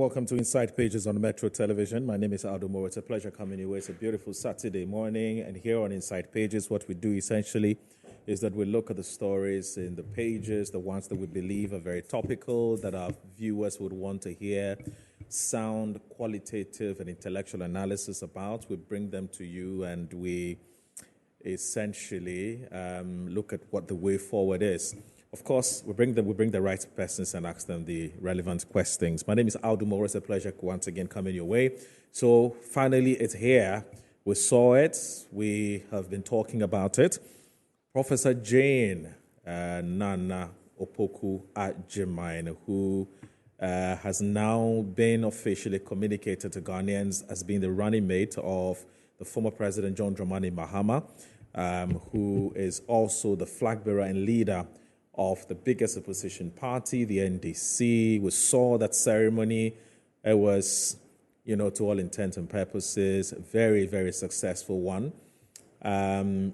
welcome to Inside Pages on Metro Television. My name is Aldo Moore. It's a pleasure coming your way. It's a beautiful Saturday morning, and here on Inside Pages, what we do essentially is that we look at the stories in the pages, the ones that we believe are very topical, that our viewers would want to hear sound, qualitative, and intellectual analysis about. We bring them to you, and we essentially look at what the way forward is. Of course, we bring the right persons and ask them the relevant questions. My name is Aldo Moore. It's a pleasure once again coming your way. So finally, it's here. We saw it. We have been talking about it. Professor Jane Naana Opoku Agyeman, who has now been officially communicated to Ghanaians as being the running mate of the former President John Dramani Mahama, who is also the flag bearer and leader of the biggest opposition party, the NDC. We saw that ceremony. It was, to all intents and purposes, a very, very successful one.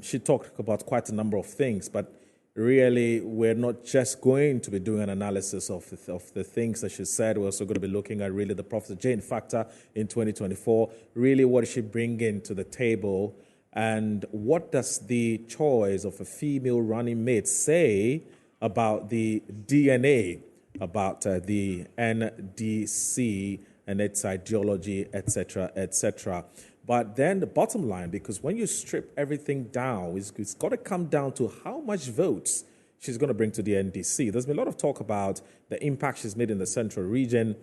She talked about quite a number of things, but really we're not just going to be doing an analysis of the things that she said. We're also going to be looking at really the Professor Jane factor in 2024. Really, what is she bringing to the table, and what does the choice of a female running mate say about the DNA, about the NDC and its ideology, etc., etc. But then the bottom line, because when you strip everything down, it's got to come down to how much votes she's going to bring to the NDC. There's been a lot of talk about the impact she's made in the central region,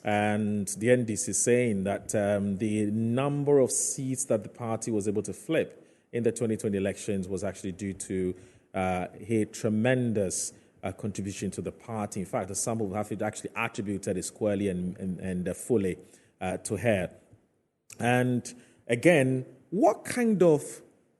and the NDC saying that the number of seats that the party was able to flip in the 2020 elections was actually due to a tremendous contribution to the party. In fact, some will have it actually attributed it squarely and fully to her. And again, what kind of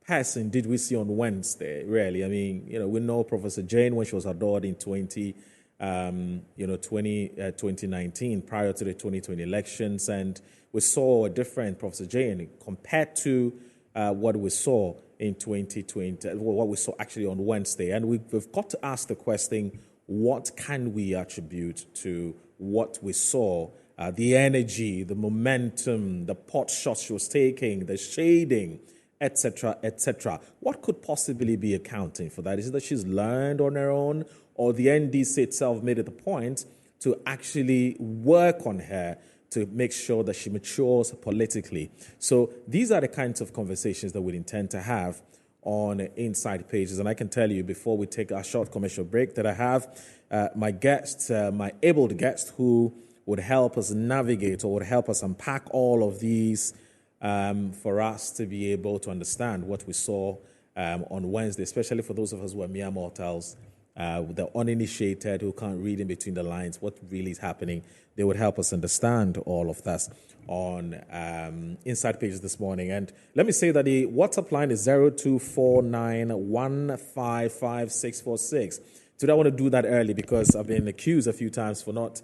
person did we see on Wednesday, really? I mean, we know Professor Jane when she was adored in 2019, prior to the 2020 elections, and we saw a different Professor Jane compared to what we saw in 2020, what we saw actually on Wednesday. And we've got to ask the question, what can we attribute to what we saw? The energy, the momentum, the pot shots she was taking, the shading, etc., etc. What could possibly be accounting for that? Is it that she's learned on her own, or the NDC itself made it a point to actually work on her to make sure that she matures politically? So these are the kinds of conversations that we intend to have on Inside Pages. And I can tell you, before we take a short commercial break, that I have my guest, my abled guest, who would help us navigate or would help us unpack all of these for us to be able to understand what we saw on Wednesday, especially for those of us who are mere mortals, the uninitiated who can't read in between the lines what really is happening. They would help us understand all of that on Inside Pages this morning. And let me say that the WhatsApp line is 0249155646. Today I want to do that early because I've been accused a few times for not,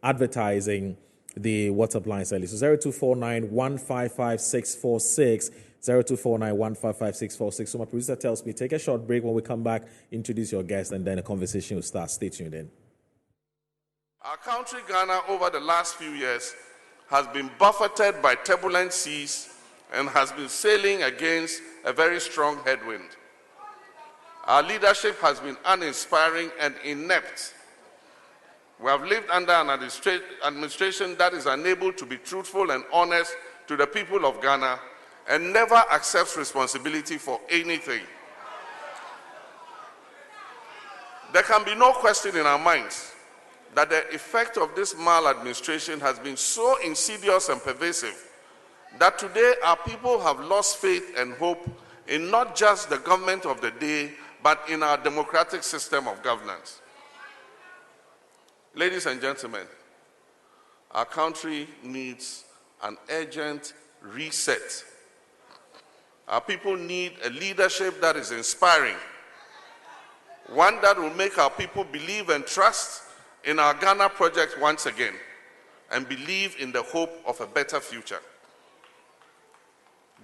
advertising the WhatsApp lines early. So 0249155646. 0249155646. So my producer tells me, take a short break. When we come back, introduce your guest, and then a conversation will start. Stay tuned in. Our country, Ghana, over the last few years has been buffeted by turbulent seas and has been sailing against a very strong headwind. Our leadership has been uninspiring and inept. We have lived under an administration that is unable to be truthful and honest to the people of Ghana and never accepts responsibility for anything. There can be no question in our minds that the effect of this maladministration has been so insidious and pervasive that today our people have lost faith and hope in not just the government of the day, but in our democratic system of governance. Ladies and gentlemen, our country needs an urgent reset. Our people need a leadership that is inspiring, one that will make our people believe and trust in our Ghana project once again, and believe in the hope of a better future.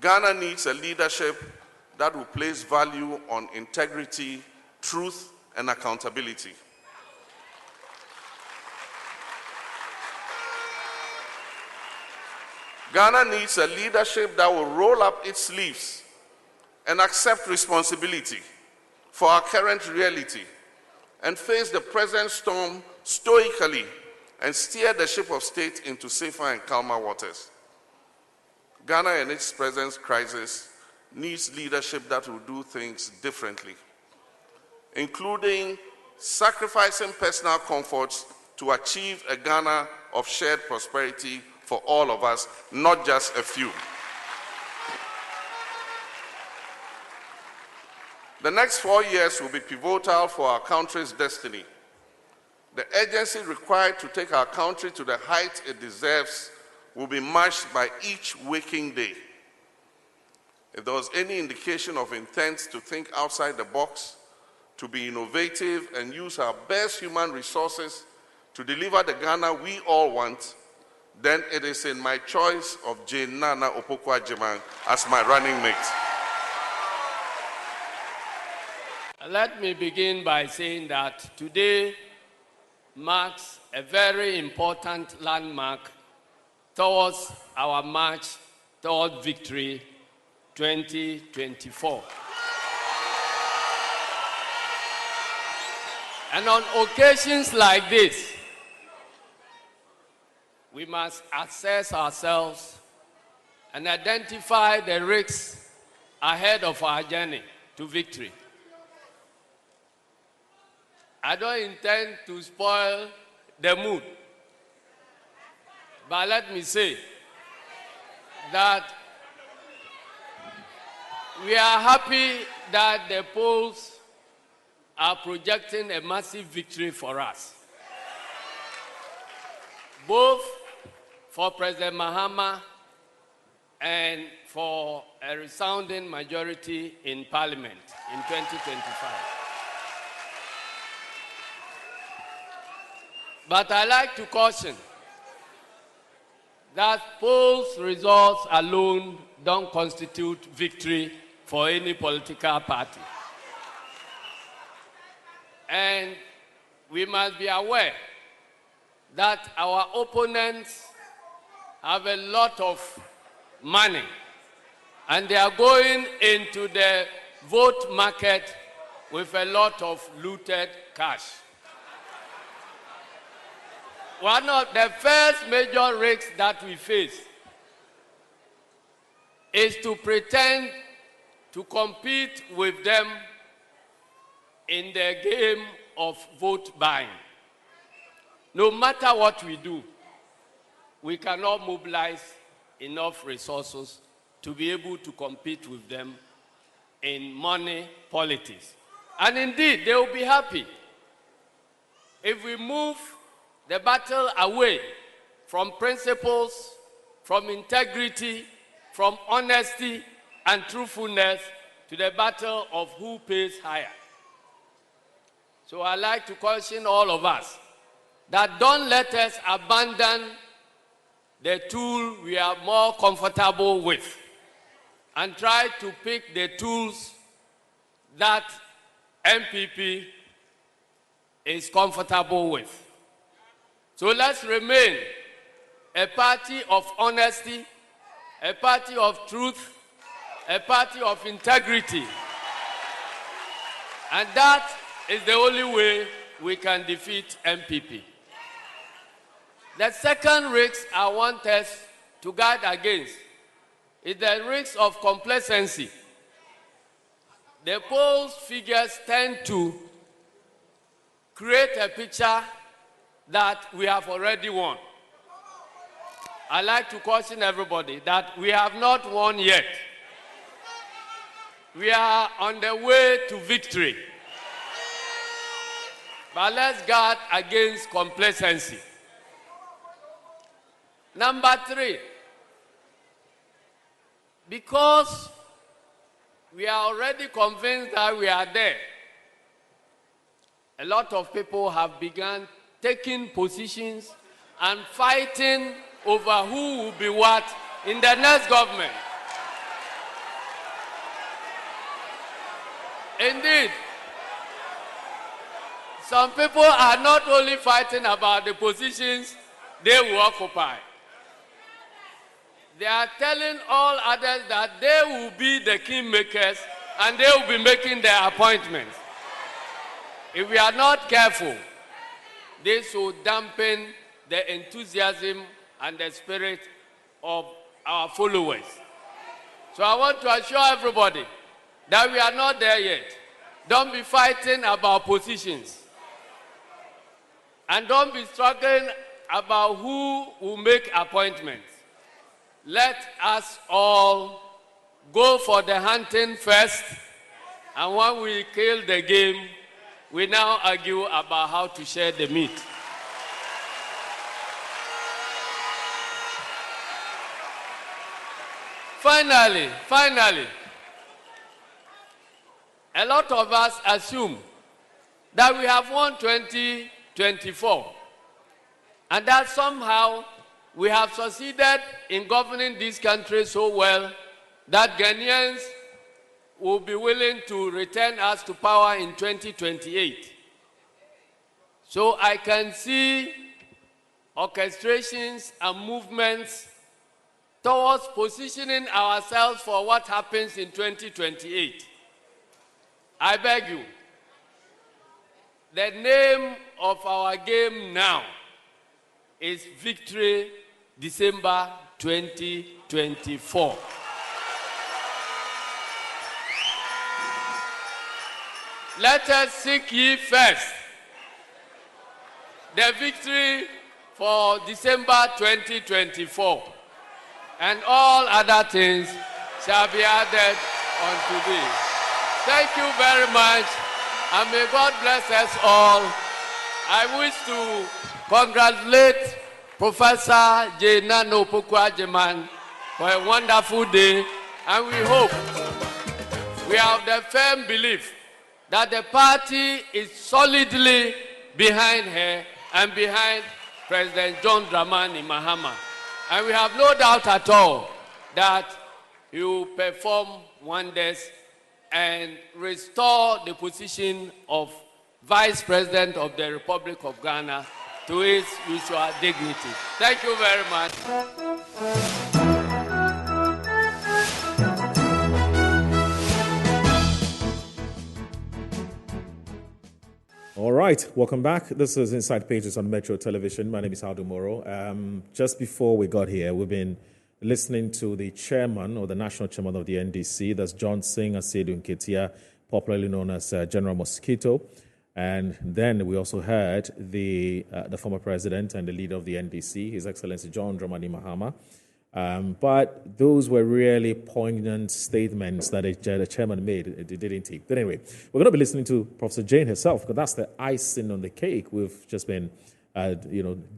Ghana needs a leadership that will place value on integrity, truth, and accountability. Ghana needs a leadership that will roll up its sleeves and accept responsibility for our current reality and face the present storm stoically and steer the ship of state into safer and calmer waters. Ghana in its present crisis needs leadership that will do things differently, including sacrificing personal comforts to achieve a Ghana of shared prosperity for all of us, not just a few. The next 4 years will be pivotal for our country's destiny. The urgency required to take our country to the height it deserves will be matched by each waking day. If there was any indication of intent to think outside the box, to be innovative and use our best human resources to deliver the Ghana we all want, then it is in my choice of Jane Naana Opoku-Agyeman as my running mate. Let me begin by saying that today marks a very important landmark towards our march toward victory 2024. And on occasions like this, we must assess ourselves and identify the risks ahead of our journey to victory. I don't intend to spoil the mood, but let me say that we are happy that the polls are projecting a massive victory for us, both for President Mahama and for a resounding majority in Parliament in 2025. But I like to caution that polls results alone don't constitute victory for any political party. And we must be aware that our opponents have a lot of money and they are going into the vote market with a lot of looted cash. One of the first major risks that we face is to pretend to compete with them in the game of vote buying. No matter what we do, we cannot mobilize enough resources to be able to compete with them in money politics. And indeed, they will be happy if we move the battle away from principles, from integrity, from honesty and truthfulness to the battle of who pays higher. So I like to caution all of us that don't let us abandon the tool we are more comfortable with and try to pick the tools that MPP is comfortable with. So let's remain a party of honesty, a party of truth, a party of integrity. And that is the only way we can defeat MPP. The second risk I want us to guard against is the risk of complacency. The polls figures tend to create a picture that we have already won. I like to caution everybody that we have not won yet. We are on the way to victory. But let's guard against complacency. Number 3, because we are already convinced that we are there, a lot of people have begun taking positions and fighting over who will be what in the next government. Indeed, some people are not only fighting about the positions they will occupy, They are telling all others that they will be the kingmakers and they will be making their appointments. If we are not careful, this will dampen the enthusiasm and the spirit of our followers. So I want to assure everybody that we are not there yet. Don't be fighting about positions. And don't be struggling about who will make appointments. Let us all go for the hunting first, and when we kill the game, we now argue about how to share the meat. Finally, a lot of us assume that we have won 2024 and that somehow we have succeeded in governing this country so well that Ghanaians will be willing to return us to power in 2028. So I can see orchestrations and movements towards positioning ourselves for what happens in 2028. I beg you, the name of our game now is Victory December 2024. Let us seek ye first the victory for December 2024, and all other things shall be added unto thee. Thank you very much, and may God bless us all. I wish to congratulate Professor J. Nano Pokwa-Jeman for a wonderful day, and we hope, we have the firm belief that the party is solidly behind her and behind President John Dramani Mahama. And we have no doubt at all that he will perform wonders and restore the position of Vice President of the Republic of Ghana to its usual dignity. Thank you very much. All right, welcome back. This is Inside Pages on Metro Television. My name is Aldo Moro. Just before we got here, we've been listening to the chairman, or the national chairman of the NDC, that's John Singh Asiedu Nketia, popularly known as General Mosquito. And then we also heard the former president and the leader of the NDC, His Excellency John Dramani Mahama. But those were really poignant statements that the chairman made. It didn't take. But anyway, we're going to be listening to Professor Jane herself, because that's the icing on the cake. We've just been,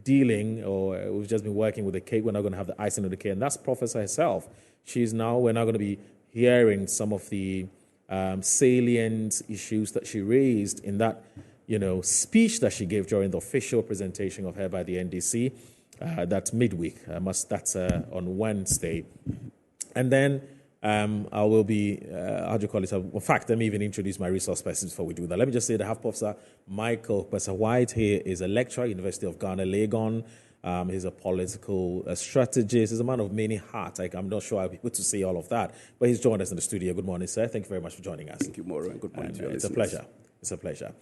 dealing, or we've just been working with the cake. We're not going to have the icing on the cake, and that's Professor herself. We're now going to be hearing some of the salient issues that she raised in that, speech that she gave during the official presentation of her by the NDC. That's midweek. That's on Wednesday. And then I will be, in fact, let me even introduce my resource persons before we do that. Let me just say that I have Professor Professor White here is a lecturer at University of Ghana, Legon. He's a political strategist. He's a man of many hats. I'm not sure I'll be able to say all of that, but he's joined us in the studio. Good morning, sir. Thank you very much for joining us. Thank you, Mauro, and good morning to you. It's a pleasure. It's a pleasure.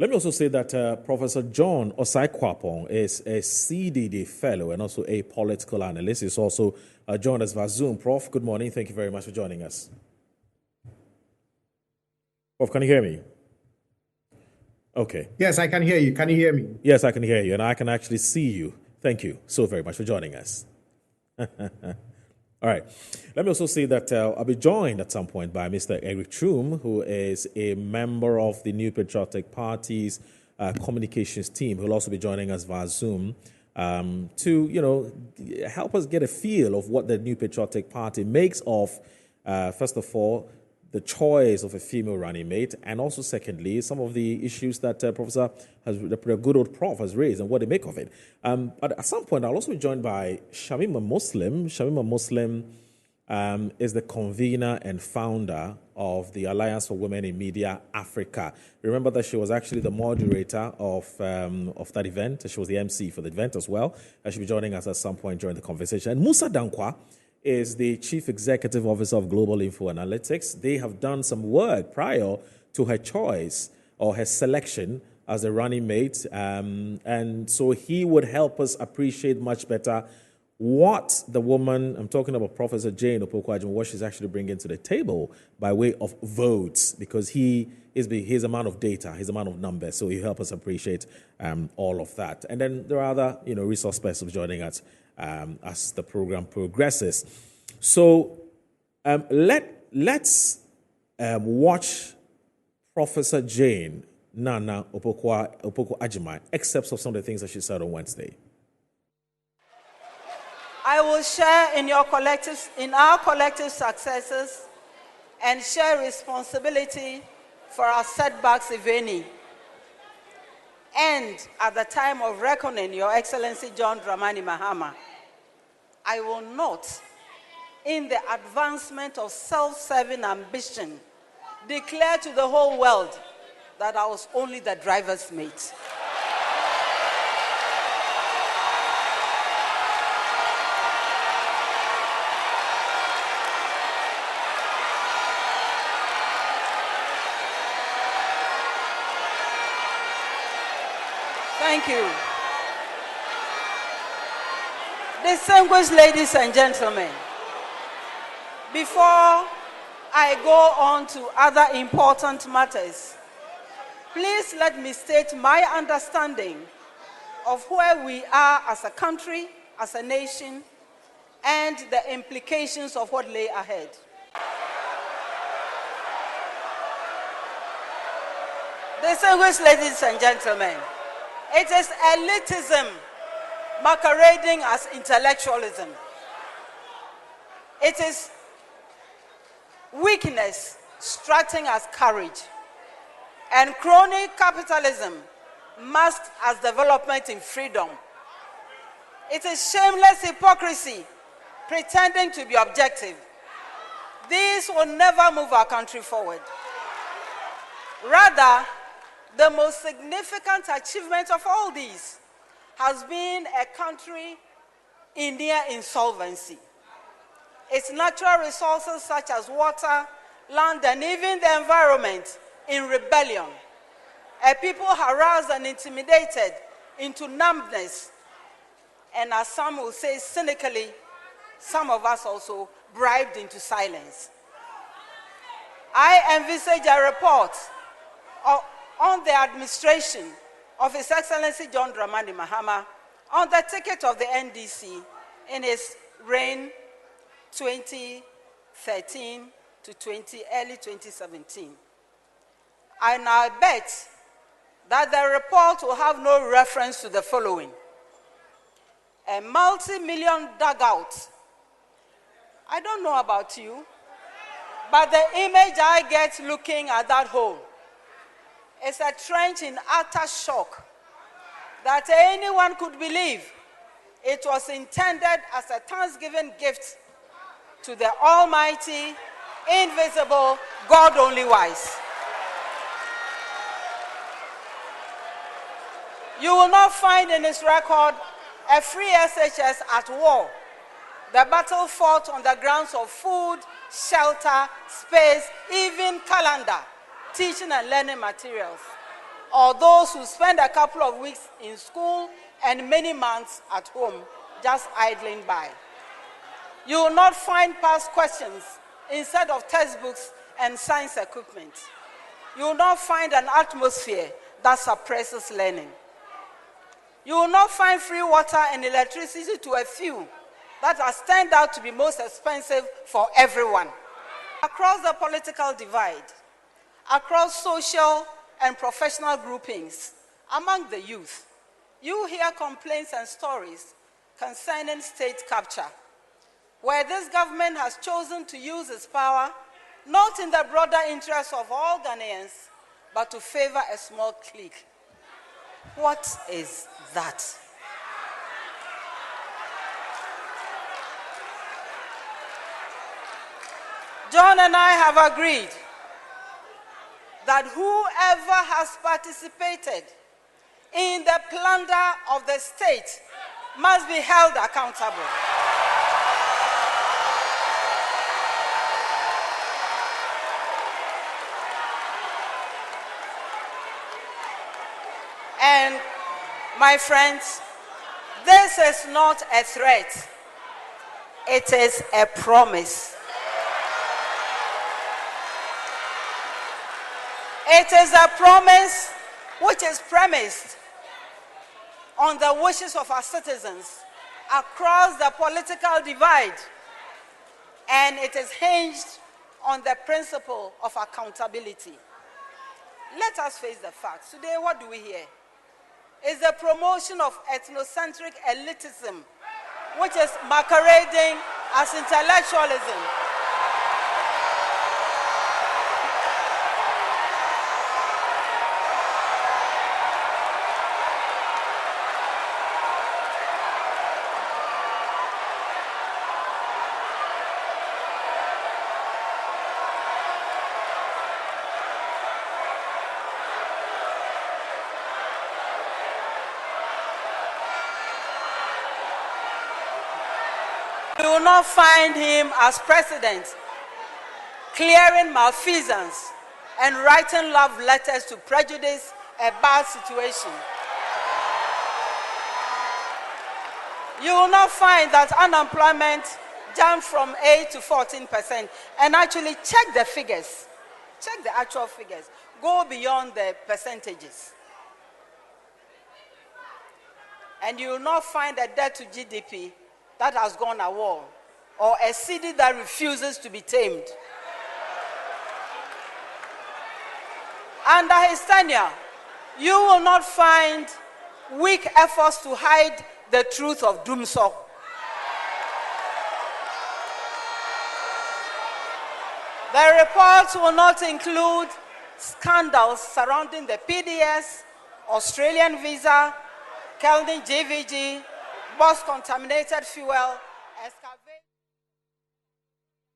Let me also say that Professor John Osai Kwapong is a CDD fellow and also a political analyst. He's also joined us via Zoom. Prof, good morning. Thank you very much for joining us. Prof, can you hear me? Okay. Yes, I can hear you. Can you hear me? Yes, I can hear you, and I can actually see you. Thank you so very much for joining us. All right. Let me also say that I'll be joined at some point by Mr. Eric Chum, who is a member of the New Patriotic Party's communications team, who will also be joining us via Zoom to, help us get a feel of what the New Patriotic Party makes of, first of all, the choice of a female running mate, and also, secondly, some of the issues that the good old Prof has raised and what they make of it. But at some point, I'll also be joined by Shamima Muslim. Shamima Muslim is the convener and founder of the Alliance for Women in Media Africa. Remember that she was actually the moderator of that event. She was the MC for the event as well. She'll be joining us at some point during the conversation. And Musa Dankwa is the Chief Executive Officer of Global Info Analytics. They have done some work prior to her choice or her selection as a running mate. And so he would help us appreciate much better what the woman, I'm talking about Professor Jane Opoku-Agyeman, what she's actually bringing to the table by way of votes, because he's a man of data, he's a man of numbers, so he'll help us appreciate all of that. And then there are other resource persons joining us as the program progresses. So let's watch Professor Jane Naana Opoku-Agyeman excerpts of some of the things that she said on Wednesday. I will share in our collective successes and share responsibility for our setbacks, if any. And at the time of reckoning, Your Excellency John Dramani Mahama, I will not, in the advancement of self-serving ambition, declare to the whole world that I was only the driver's mate. Thank you. Distinguished ladies and gentlemen, before I go on to other important matters, please let me state my understanding of where we are as a country, as a nation, and the implications of what lay ahead. Distinguished ladies and gentlemen, it is elitism masquerading as intellectualism. It is weakness strutting as courage, and crony capitalism masked as development in freedom. It is shameless hypocrisy pretending to be objective. This will never move our country forward. Rather, the most significant achievement of all these has been a country in near insolvency. Its natural resources such as water, land, and even the environment in rebellion. A people harassed and intimidated into numbness, and as some will say cynically, some of us also bribed into silence. I envisage a report on the administration of His Excellency John Dramani Mahama on the ticket of the NDC in his reign 2013 to early 2017. And I bet that the report will have no reference to the following: a multi-million dugout. I don't know about you, but the image I get looking at that hole is a trench in utter shock that anyone could believe it was intended as a Thanksgiving gift to the Almighty, invisible, God only wise. You will not find in his record a free SHS at war. The battle fought on the grounds of food, shelter, space, even calendar, teaching and learning materials, or those who spend a couple of weeks in school and many months at home just idling by. You will not find past questions instead of textbooks and science equipment. You will not find an atmosphere that suppresses learning. You will not find free water and electricity to a few that has turned out to be most expensive for everyone. Across the political divide, across social and professional groupings, among the youth, you hear complaints and stories concerning state capture, where this government has chosen to use its power not in the broader interests of all Ghanaians, but to favor a small clique. What is that? John and I have agreed that whoever has participated in the plunder of the state must be held accountable. And my friends, this is not a threat. It is a promise. It is a promise which is premised on the wishes of our citizens across the political divide, and it is hinged on the principle of accountability. Let us face the facts. Today, what do we hear? It's the promotion of ethnocentric elitism, which is masquerading as intellectualism. You will not find him as president clearing malfeasance and writing love letters to prejudice a bad situation. You will not find that unemployment jumped from 8 to 14%. And actually check the figures. Check the actual figures. Go beyond the percentages. And you will not find a debt to GDP that has gone a wall, or a city that refuses to be tamed. Under his tenure, you will not find weak efforts to hide the truth of Dumsok. The reports will not include scandals surrounding the PDS, Australian visa, Kelvin GVG, boss contaminated fuel, excavate.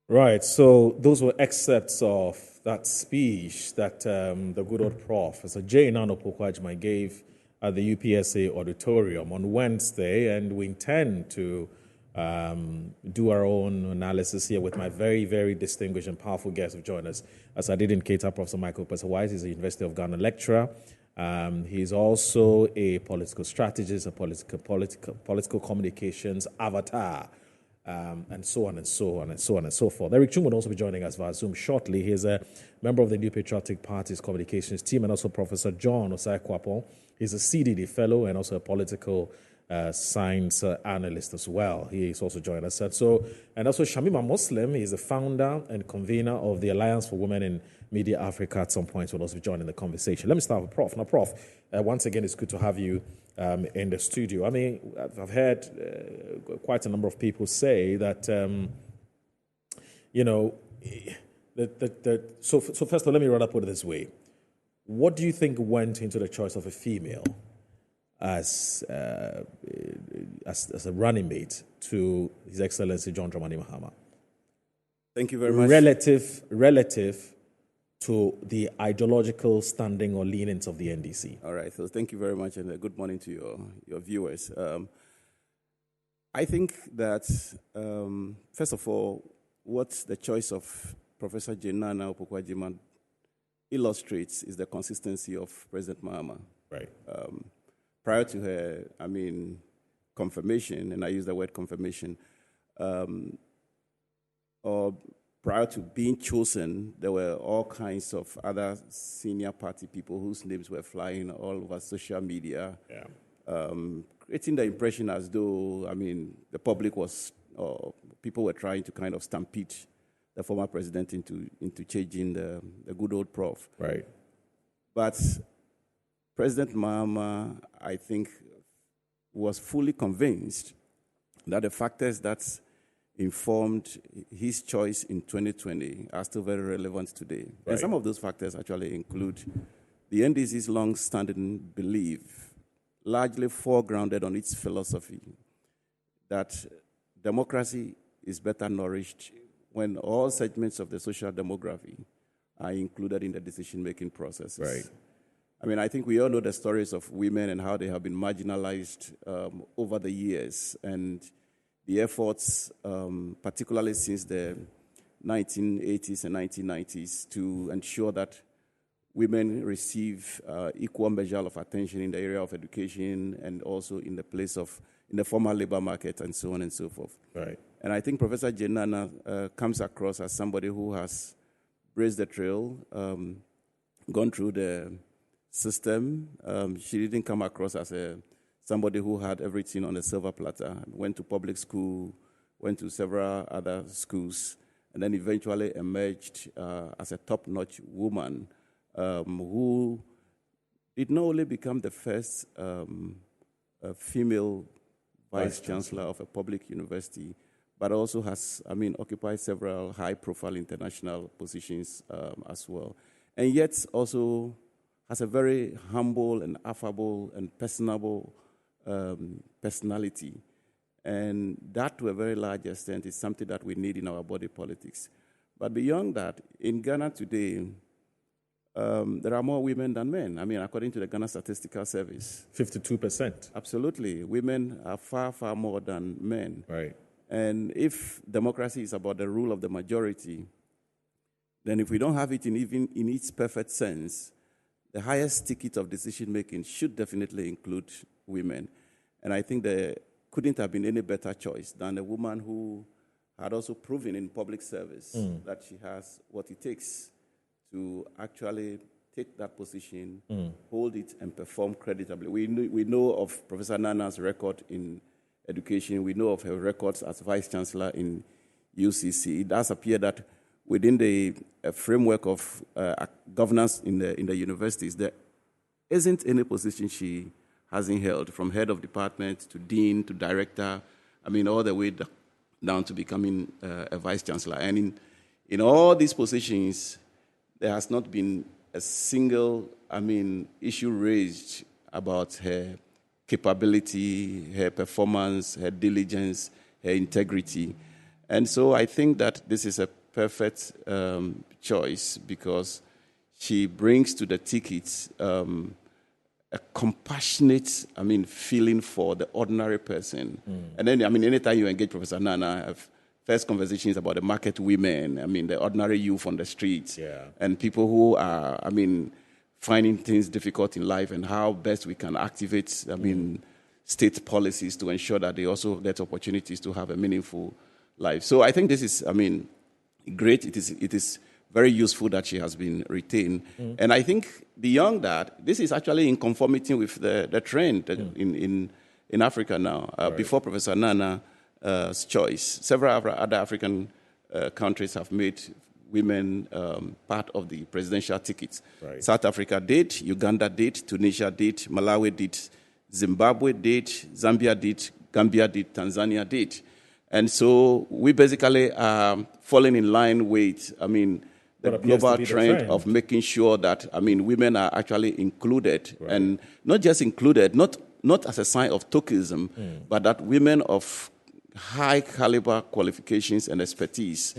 Right, so those were excerpts of that speech that the good old Professor Naana Opoku-Agyeman gave at the UPSA auditorium on Wednesday, and we intend to do our own analysis here with my very, very distinguished and powerful guest who joined us. As I did indicate, Professor Michael Pesawise is a University of Ghana lecturer. He's also a political strategist, a political communications avatar, and so on and so on and so on and so forth. Eric Chung will also be joining us via Zoom shortly. He's a member of the New Patriotic Party's communications team, and also Professor John Osai-Kwapong. He's a CDD fellow and also a political science analyst as well. He is also joining us. And also Shamima Muslim. He's the founder and convener of the Alliance for Women in Media Africa. At some point will also be joining the conversation. Let me start with Prof. Now, Prof, once again, it's good to have you in the studio. I mean, I've heard quite a number of people say that, so first of all, let me rather put it this way. What do you think went into the choice of a female as a running mate to His Excellency John Dramani Mahama? Thank you very much. Relative to the ideological standing or leanings of the NDC. All right, so thank you very much, and good morning to your viewers. I think that, first of all, what the choice of Professor Naana Opoku-Agyeman illustrates is the consistency of President Mahama. Right. Prior to her, confirmation, and I use the word confirmation, or prior to being chosen, there were all kinds of other senior party people whose names were flying all over social media, creating the impression as though, the public was, or people were trying to kind of stampede the former president into changing the good old Prof. Right. But President Mahama, I think, was fully convinced that the factors that informed his choice in 2020 are still very relevant today. Right. And some of those factors actually include the NDC's long-standing belief, largely foregrounded on its philosophy, that democracy is better nourished when all segments of the social demography are included in the decision-making processes. Right. I think we all know the stories of women and how they have been marginalized over the years, and the efforts, particularly since the 1980s and 1990s, to ensure that women receive equal measure of attention in the area of education and also in the formal labor market and so on and so forth. Right. And I think Professor Naana comes across as somebody who has blazed the trail, gone through the system. She didn't come across as somebody who had everything on a silver platter. Went to public school, went to several other schools, and then eventually emerged as a top-notch woman who did not only become the first female vice chancellor of a public university, but also has, occupied several high-profile international positions as well. And yet also has a very humble and affable and personable personality. And that, to a very large extent, is something that we need in our body politics. But beyond that, in Ghana today, there are more women than men. According to the Ghana Statistical Service. 52%. Absolutely. Women are far, far more than men. Right. And if democracy is about the rule of the majority, then if we don't have it even in its perfect sense, the highest ticket of decision-making should definitely include women. And I think there couldn't have been any better choice than a woman who had also proven in public service that she has what it takes to actually take that position, hold it, and perform creditably. We know of Professor Naana's record in education. We know of her records as Vice Chancellor in UCC. It does appear that within the framework of governance in the universities, there isn't any position she hasn't held, from head of department to dean to director, all the way down to becoming a vice chancellor. And in all these positions, there has not been a single, issue raised about her capability, her performance, her diligence, her integrity. And so I think that this is a perfect choice because she brings to the ticket a compassionate, feeling for the ordinary person. And then, anytime you engage Professor Naana, first conversations about the market women, the ordinary youth on the streets, and people who are, finding things difficult in life and how best we can activate, state policies to ensure that they also get opportunities to have a meaningful life. So I think this is, great. It is very useful that she has been retained. And I think beyond that, this is actually in conformity with the trend in Africa now. Right. Before Professor Naana's choice, several other African countries have made women part of the presidential tickets. Right. South Africa did, Uganda did, Tunisia did, Malawi did, Zimbabwe did, Zambia did, Gambia did, Tanzania did. And so we basically are falling in line with, the global trend of making sure that, women are actually included. Right. And not just included, not as a sign of tokenism, but that women of high caliber qualifications and expertise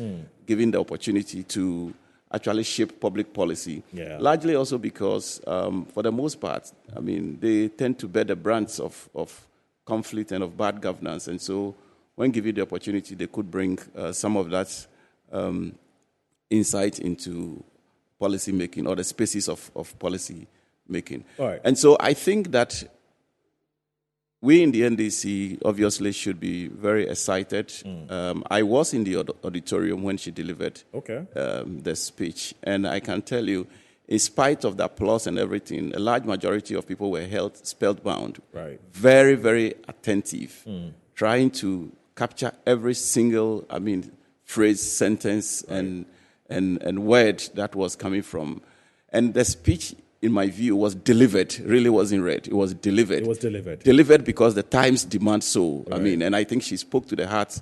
given the opportunity to actually shape public policy. Yeah. Largely also because, for the most part, they tend to bear the brunt of conflict and of bad governance. And so when given the opportunity, they could bring some of that insight into policy making or the spaces of policy making. Right. And so I think that we in the NDC obviously should be very excited. I was in the auditorium when she delivered the speech, and I can tell you, in spite of the applause and everything, a large majority of people were held spellbound, right. Very, very attentive, trying to capture every single, phrase, sentence, right. and word that was coming from. And the speech, in my view, was delivered, really wasn't read. It was delivered. It was delivered. Delivered because the times demand so. Right. And I think she spoke to the heart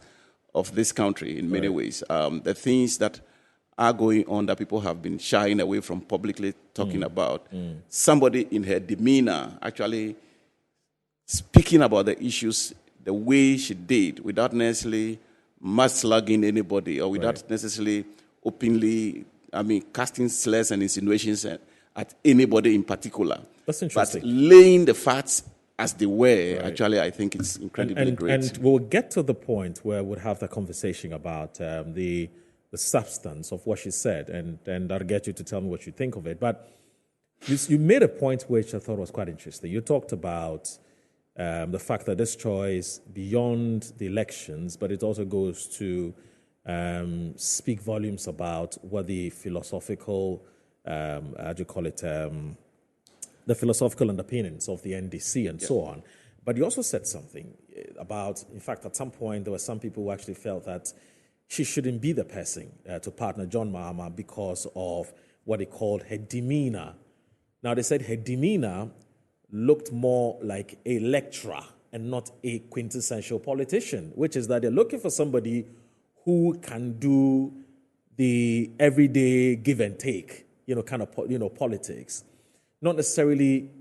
of this country in many ways. The things that are going on that people have been shying away from publicly talking about. Somebody in her demeanor actually speaking about the issues the way she did without necessarily mudslinging anybody or without necessarily openly, casting slurs and insinuations at anybody in particular. That's interesting. But laying the facts as they were, actually, I think it's incredibly great. And we'll get to the point where we'll have the conversation about the substance of what she said, and I'll get you to tell me what you think of it. But You made a point which I thought was quite interesting. You talked about the fact that this choice, beyond the elections, but it also goes to speak volumes about what the philosophical, how do you call it, the philosophical underpinnings of the NDC and so on. But you also said something about, in fact, at some point, there were some people who actually felt that she shouldn't be the person to partner John Mahama because of what they called her demeanor. Now, they said her demeanor looked more like a lecturer and not a quintessential politician, which is that they're looking for somebody who can do the everyday give and take, kind of, politics. Not necessarily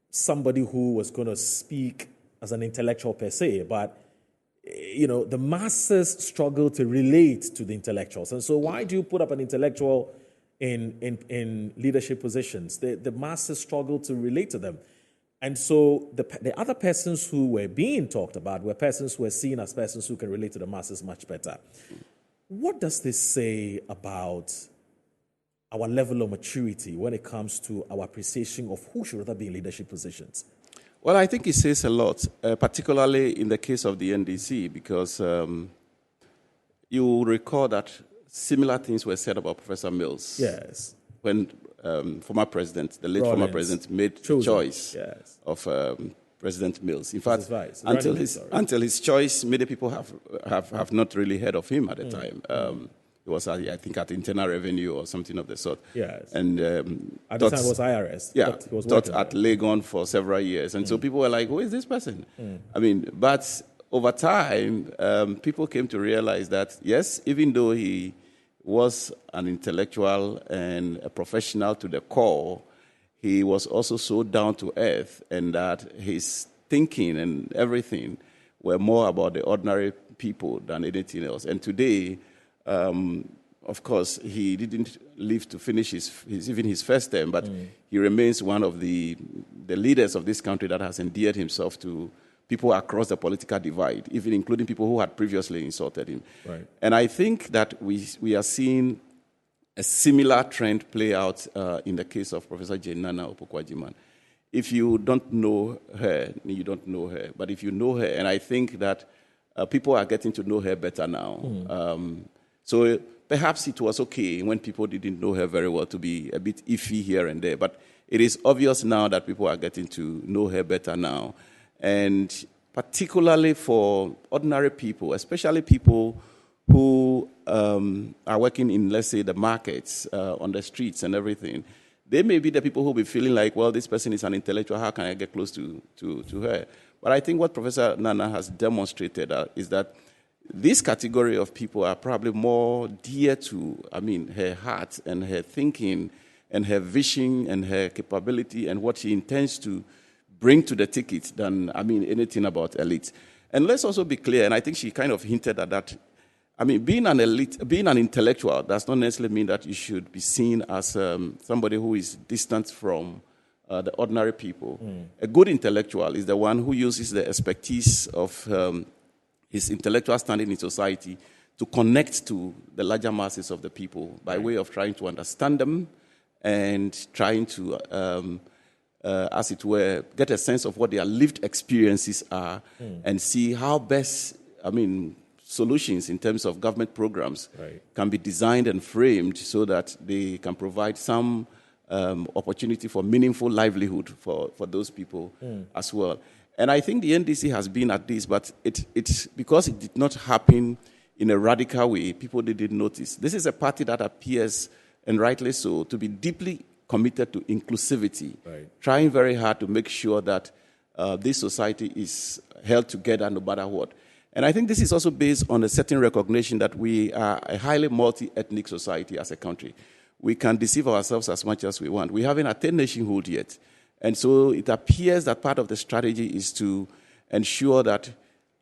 somebody who was going to speak as an intellectual per se, but, the masses struggle to relate to the intellectuals. And so why do you put up an intellectual in leadership positions? The masses struggle to relate to them. And so the other persons who were being talked about were persons who were seen as persons who can relate to the masses much better. What does this say about our level of maturity when it comes to our appreciation of who should rather be in leadership positions? Well, I think it says a lot, particularly in the case of the NDC, because you will recall that similar things were said about Professor Mills. Yes. When former president, the late Rawlins former president, made the choice of President Mills. In fact, until his choice, many people have not really heard of him at the time. It was, I think, at Internal Revenue or something of the sort. Yes. And at the time, it was IRS. Yeah, taught at Legon for several years. And so people were like, who is this person? I mean, but over time, people came to realize that, yes, even though he was an intellectual and a professional to the core, he was also so down to earth, and that his thinking and everything were more about the ordinary people than anything else. And today, of course, he didn't live to finish his first term, but he remains one of the leaders of this country that has endeared himself to people across the political divide, even including people who had previously insulted him. Right. And I think that we are seeing a similar trend play out in the case of Professor Naana Opoku-Agyeman. If you don't know her, you don't know her. But if you know her, and I think that people are getting to know her better now. So perhaps it was okay when people didn't know her very well to be a bit iffy here and there. But it is obvious now that people are getting to know her better now. And particularly for ordinary people, especially people who are working in, let's say, the markets, on the streets and everything, they may be the people who will be feeling like, well, this person is an intellectual, how can I get close to her? But I think what Professor Naana has demonstrated is that this category of people are probably more dear to, her heart and her thinking and her vision and her capability and what she intends to bring to the ticket than, anything about elite. And let's also be clear, and I think she kind of hinted at that. Being an elite, being an intellectual does not necessarily mean that you should be seen as somebody who is distant from the ordinary people. A good intellectual is the one who uses the expertise of his intellectual standing in society to connect to the larger masses of the people by way of trying to understand them and trying to, as it were, get a sense of what their lived experiences are and see how best, solutions in terms of government programs can be designed and framed so that they can provide some opportunity for meaningful livelihood for those people as well. And I think the NDC has been at this, but it's because it did not happen in a radical way, people didn't notice. This is a party that appears, and rightly so, to be deeply committed to inclusivity, trying very hard to make sure that this society is held together no matter what. And I think this is also based on a certain recognition that we are a highly multi-ethnic society as a country. We can deceive ourselves as much as we want. We haven't attained nationhood yet. And so it appears that part of the strategy is to ensure that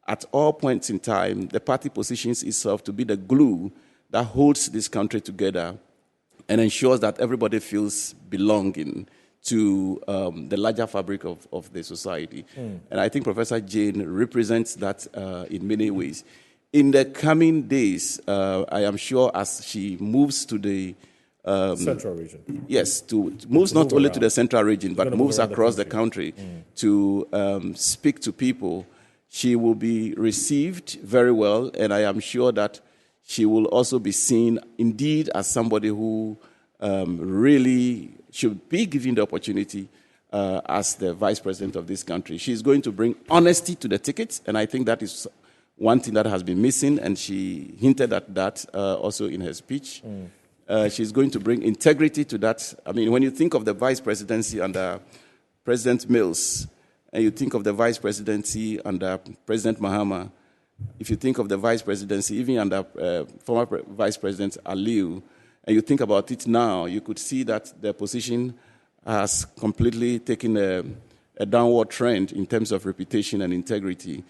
at all points in time, the party positions itself to be the glue that holds this country together and ensures that everybody feels belonging to the larger fabric of the society. And I think Professor Jane represents that in many ways. In the coming days, I am sure as she moves to the Central region. Yes, moves not only to the central region, but moves across the country to speak to people. She will be received very well, and I am sure that she will also be seen indeed as somebody who really should be given the opportunity as the vice president of this country. She's going to bring honesty to the ticket, and I think that is one thing that has been missing, and she hinted at that also in her speech. She's going to bring integrity to that. I mean, when you think of the vice presidency under President Mills, and you think of the vice presidency under President Mahama, if you think of the vice presidency even under former Vice President Aliu, and you think about it now, you could see that the position has completely taken a downward trend in terms of reputation and integrity.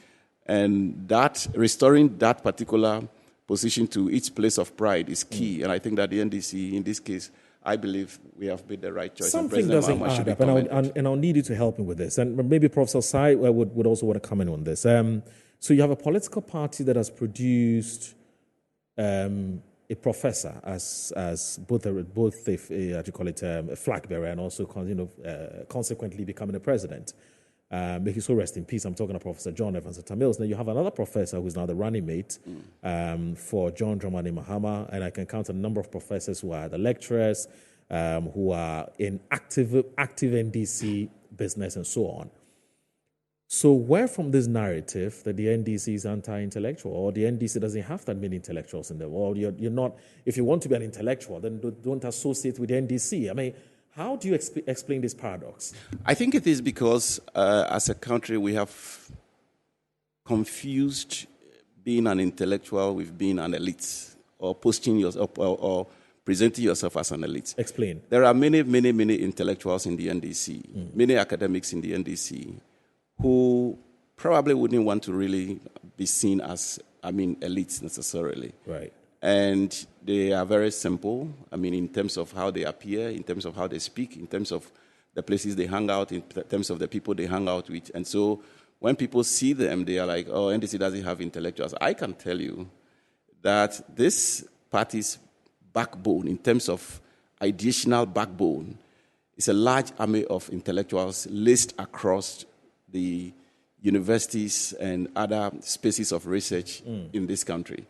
And that restoring that particular position to its place of pride is key. And I think that the NDC, in this case, I believe we have made the right choice. Something doesn't add up, and I'll need you to help me with this. And maybe Professor Sai would also want to comment on this. So you have a political party that has produced a professor as both a flag bearer and also consequently becoming a president. May he so rest in peace. I'm talking about Professor John Evans Tamils. Now you have another professor who's now the running mate for John Dramani Mahama, and I can count a number of professors who are the lecturers, who are in active NDC business and so on. So where from this narrative that the NDC is anti-intellectual, or the NDC doesn't have that many intellectuals in them, or you're not, if you want to be an intellectual, then don't associate with the NDC. I mean, how do you explain this paradox? I think it is because as a country we have confused being an intellectual with being an elite, or posting yourself or presenting yourself as an elite. Explain. There are many intellectuals in the NDC, many academics in the NDC, who probably wouldn't want to really be seen as, elites necessarily. Right. And they are very simple, in terms of how they appear, in terms of how they speak, in terms of the places they hang out, in terms of the people they hang out with. And so when people see them, they are like, oh, NDC doesn't have intellectuals. I can tell you that this party's backbone, in terms of ideational backbone, is a large army of intellectuals laced across the universities and other spaces of research in this country.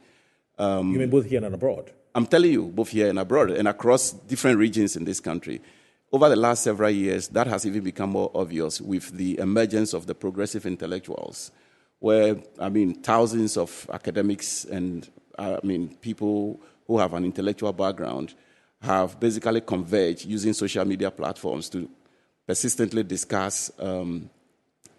You mean both here and abroad? I'm telling you, both here and abroad, and across different regions in this country. Over the last several years, that has even become more obvious with the emergence of the progressive intellectuals, where, thousands of academics and, people who have an intellectual background have basically converged using social media platforms to persistently discuss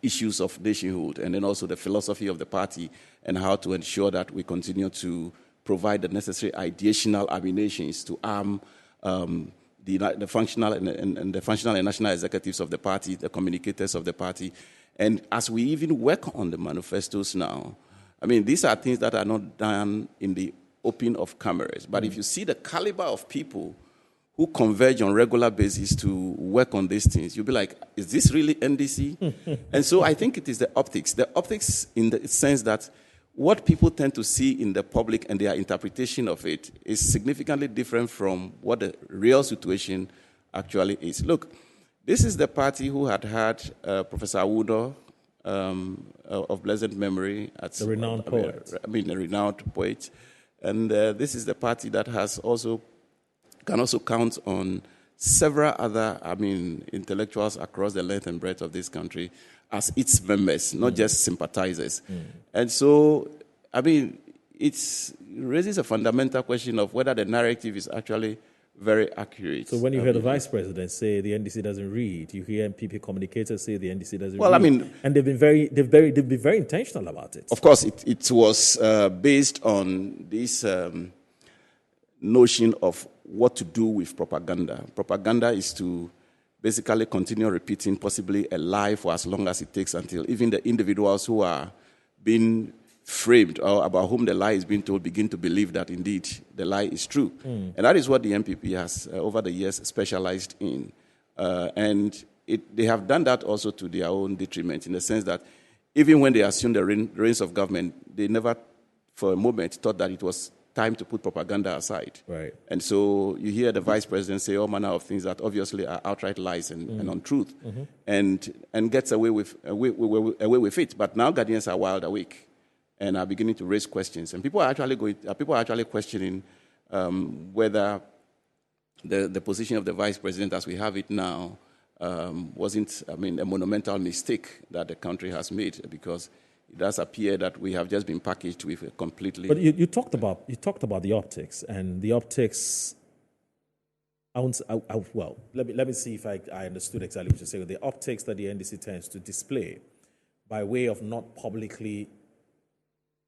issues of nationhood, and then also the philosophy of the party and how to ensure that we continue to provide the necessary ideational ammunitions to arm the functional and the functional and national executives of the party, the communicators of the party. And as we even work on the manifestos now, these are things that are not done in the open of cameras. But if you see the caliber of people who converge on a regular basis to work on these things, you'll be like, is this really NDC? And so I think it is the optics. The optics in the sense that what people tend to see in the public and their interpretation of it is significantly different from what the real situation actually is. Look, this is the party who had Professor Awudo of blessed memory. The renowned poet. A renowned poet. And this is the party that can also count on several other, intellectuals across the length and breadth of this country as its members, not just sympathizers. And so, it raises a fundamental question of whether the narrative is actually very accurate. So when you hear the vice president say the NDC doesn't read, you hear MPP communicators say the NDC doesn't read. And they've been very intentional about it. Of course, it was based on this notion of what to do with propaganda. Propaganda is to basically continue repeating possibly a lie for as long as it takes until even the individuals who are being framed or about whom the lie is being told begin to believe that indeed the lie is true. And that is what the MPP has over the years specialized in. And they have done that also to their own detriment, in the sense that even when they assumed the reins of government, they never for a moment thought that it was time to put propaganda aside. Right. And so you hear the vice president say all manner of things that obviously are outright lies and untruth, and gets away with it. But now Ghanaians are wide awake and are beginning to raise questions. And people are actually questioning whether the position of the vice president as we have it now wasn't, a monumental mistake that the country has made, because it does appear that we have just been packaged with a completely. But you talked about the optics, and the optics. Well, let me see if I understood exactly what you're saying. The optics that the NDC tends to display, by way of not publicly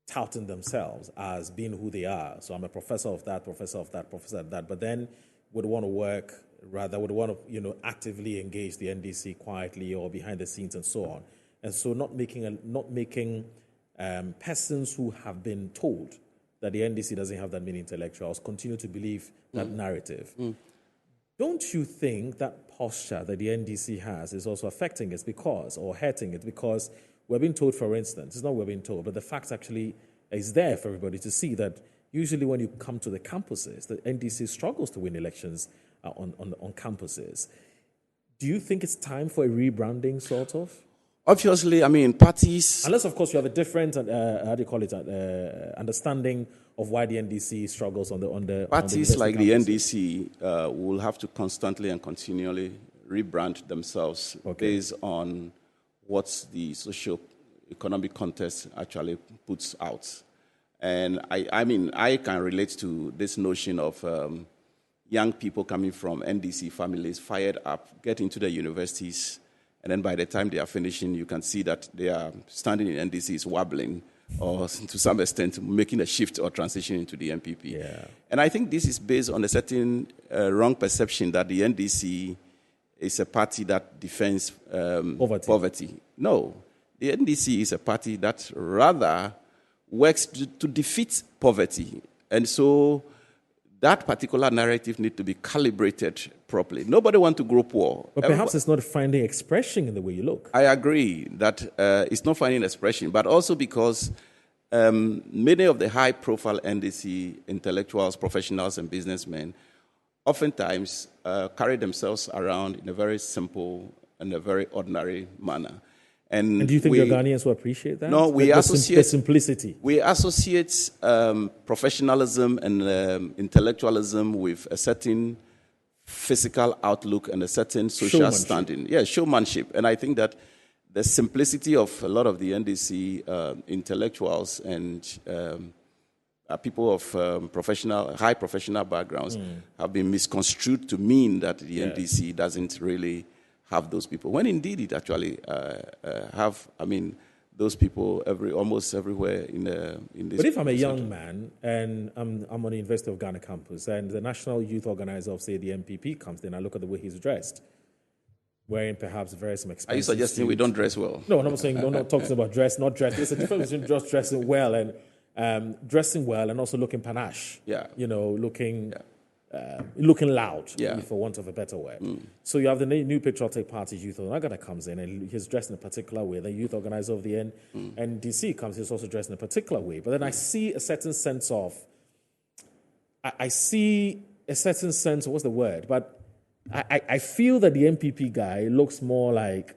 touting themselves as being who they are. So I'm a professor of that, professor of that, professor of that. But then would want to actively engage the NDC quietly or behind the scenes and so on. And so not making persons who have been told that the NDC doesn't have that many intellectuals continue to believe that narrative. Don't you think that posture that the NDC has is also affecting it or hurting it? Because we're being told, for instance, it's not we're being told, but the fact actually is there for everybody to see that usually when you come to the campuses, the NDC struggles to win elections on campuses. Do you think it's time for a rebranding, sort of? Obviously, parties. Unless, of course, you have a different, understanding of why the NDC struggles on the parties like the campuses. NDC will have to constantly and continually rebrand themselves based on what the socio-economic context actually puts out. And I can relate to this notion of young people coming from NDC families, fired up, get into the universities, and then by the time they are finishing, you can see that they are standing in NDC is wobbling, or to some extent making a shift or transition into the MPP. Yeah. And I think this is based on a certain wrong perception that the NDC is a party that defends poverty. No, the NDC is a party that rather works to defeat poverty. And so that particular narrative needs to be calibrated properly. Nobody wants to grow poor. But perhaps it's not finding expression in the way you look. I agree that it's not finding expression, but also because many of the high-profile NDC intellectuals, professionals, and businessmen oftentimes carry themselves around in a very simple and a very ordinary manner. And do you think the Ghanaians will appreciate that? No, we associate the simplicity. We associate professionalism and intellectualism with a certain physical outlook and a certain social standing. Yeah, showmanship. And I think that the simplicity of a lot of the NDC intellectuals and people of high professional backgrounds have been misconstrued to mean that the NDC doesn't really have those people, when indeed it actually have, those people almost everywhere in this. But if I'm a young man and I'm on the University of Ghana campus and the national youth organizer of, say, the MPP comes in, I look at the way he's dressed, wearing perhaps some expensive Are you suggesting we don't dress well? No, I'm saying, I'm not talking about dress, not dress. There's a difference between just dressing well and also looking panache. Yeah. Looking loud, yeah, for want of a better word. So you have the New Patriotic Party youth organizer comes in and he's dressed in a particular way. The youth organizer of the NDC comes, he's also dressed in a particular way. But then I see a certain sense of, what's the word? But I feel that the MPP guy looks more like,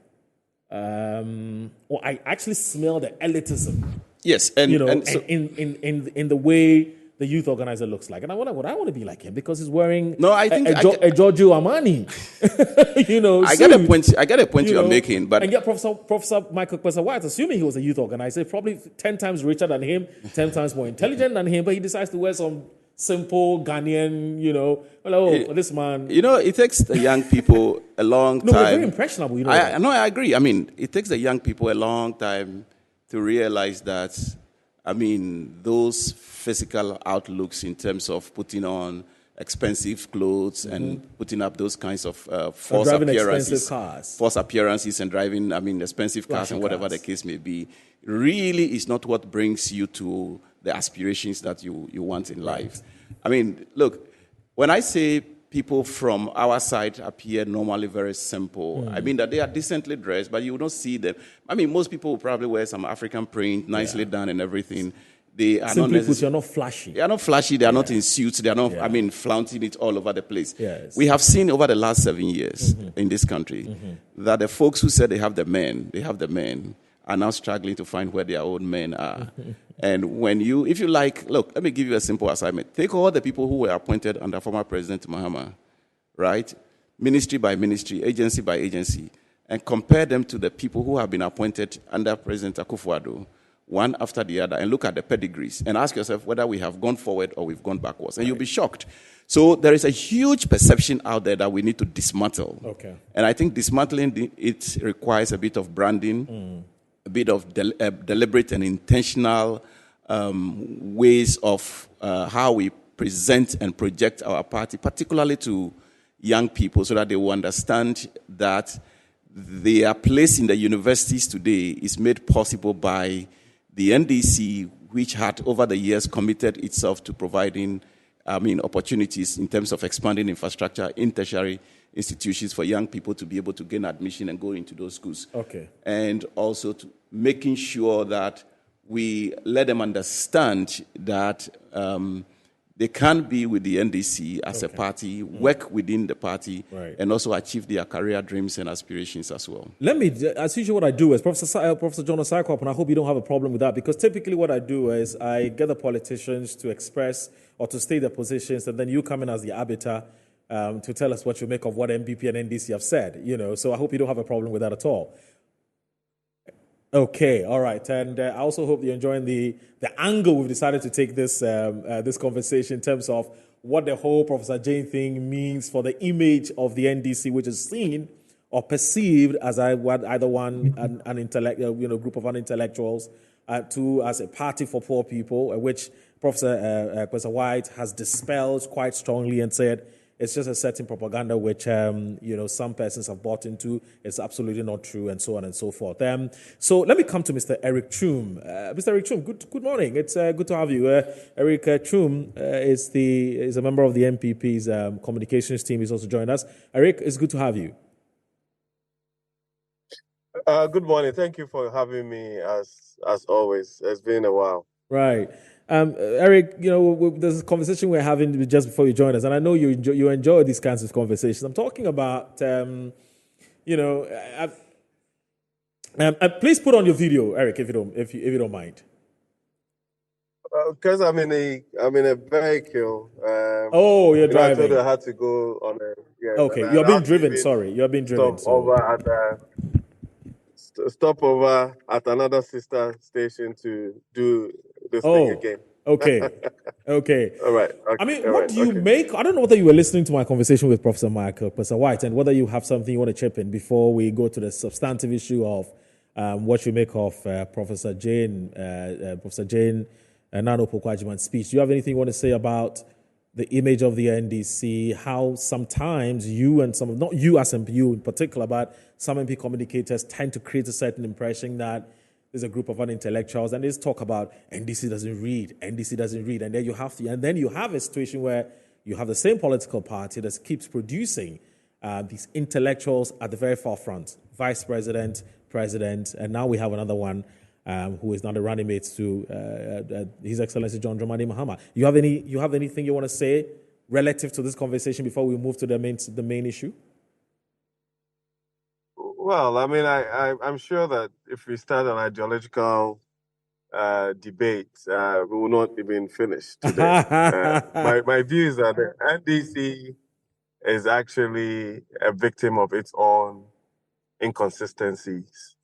or I actually smell the elitism. Yes, and so, in the way the youth organizer looks like, and I want to be like him because he's wearing a Giorgio Armani. I get a point you are making, but and yet Professor Michael Kwesa White, assuming he was a youth organizer, probably 10 times richer than him, 10 times more intelligent than him, but he decides to wear some simple Ghanaian, this man. It takes the young people a long time. No, we're very impressionable. I agree. It takes the young people a long time to realize that. Those physical outlooks in terms of putting on expensive clothes and putting up those kinds of false appearances and driving, expensive cars and whatever the case may be, really is not what brings you to the aspirations that you want in life. Look, when I say people from our side appear normally very simple, I mean that they are decently dressed, but you will not see them. Most people will probably wear some African print, nicely done and everything. They are Simply not put, you're not flashy. They are not flashy. They are not in suits. They are not, flaunting it all over the place. Yes. We have seen over the last 7 years in this country that the folks who said they have the men, are now struggling to find where their own men are. And if you like, look, let me give you a simple assignment. Take all the people who were appointed under former President Mahama, right? Ministry by ministry, agency by agency, and compare them to the people who have been appointed under President Akufo-Addo, one after the other, and look at the pedigrees and ask yourself whether we have gone forward or we've gone backwards. And you'll be shocked. So there is a huge perception out there that we need to dismantle. Okay. And I think dismantling it requires a bit of branding, a bit of deliberate and intentional ways of how we present and project our party, particularly to young people, so that they will understand that their place in the universities today is made possible by the NDC, which had over the years committed itself to providing opportunities in terms of expanding infrastructure in tertiary institutions for young people to be able to gain admission and go into those schools. Okay. And also to making sure that we let them understand that they can be with the NDC as a party, work within the party, and also achieve their career dreams and aspirations as well. Let me, as usual, what I do is, Professor John Osaikop, and I hope you don't have a problem with that, because typically what I do is I get the politicians to express or to state their positions, and then you come in as the arbiter to tell us what you make of what MPP and NDC have said. So I hope you don't have a problem with that at all. Okay, all right, and I also hope you're enjoying the angle we've decided to take this this conversation in terms of what the whole Professor Jane thing means for the image of the NDC, which is seen or perceived as either one an intellect, group of intellectuals, two as a party for poor people, which Professor White has dispelled quite strongly and said it's just a certain propaganda which some persons have bought into. It's absolutely not true, and so on and so forth. So let me come to Mr. Eric Choom. Mr. Eric Choom, good morning. It's good to have you. Eric Choom is a member of the MPP's communications team. He's also joined us. Eric, it's good to have you. Good morning. Thank you for having me. As always, it's been a while. Right. Eric, there's a conversation we're having just before you join us, and I know you enjoy these kinds of conversations. I'm talking about, please put on your video, Eric, if you don't mind. Because I'm in a vehicle. You're driving. I told you I had to go on a. Yeah, okay, you're being driven. Sorry, you're being driven. Stop over at another sister station to do this thing again. Okay. All right. Okay. I mean, what do you make? I don't know whether you were listening to my conversation with Professor White, and whether you have something you want to chip in before we go to the substantive issue of what you make of Professor Jane Naana Opoku-Agyeman's speech. Do you have anything you want to say about the image of the NDC, how sometimes you and not you as you in particular, but some MP communicators tend to create a certain impression that there's a group of intellectuals and they just talk about NDC doesn't read, and then you have a situation where you have the same political party that keeps producing these intellectuals at the very forefront, vice president, president, and now we have another one who is now the running mate to His Excellency John Dramani Mahama. You have anything you want to say relative to this conversation before we move to the main issue? Well, I mean, I'm sure that if we start an ideological debate, we will not even finish today. My view is that the NDC is actually a victim of its own inconsistencies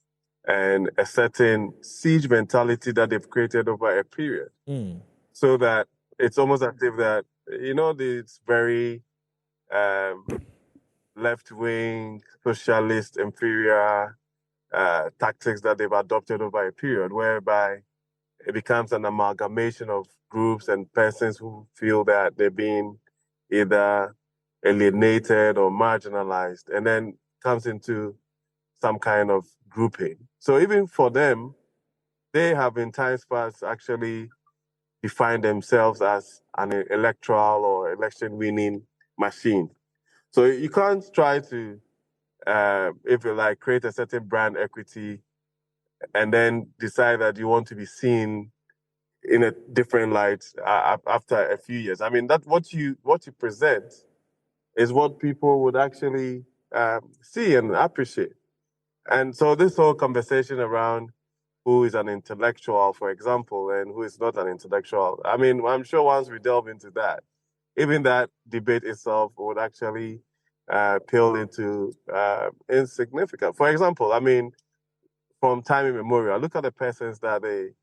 and a certain siege mentality that they've created over a period. So that it's almost as if that, it's very left-wing, socialist, inferior tactics that they've adopted over a period, whereby it becomes an amalgamation of groups and persons who feel that they're being either alienated or marginalized, and then comes into some kind of grouping. So even for them, they have in times past actually defined themselves as an electoral or election-winning machine. So you can't try to, if you like, create a certain brand equity and then decide that you want to be seen in a different light after a few years. I mean, that what you present is what people would actually see and appreciate. And so this whole conversation around who is an intellectual, for example, and who is not an intellectual, I mean, I'm sure once we delve into that, even that debate itself would actually pale into insignificant. For example, I mean, from time immemorial, look at the persons that the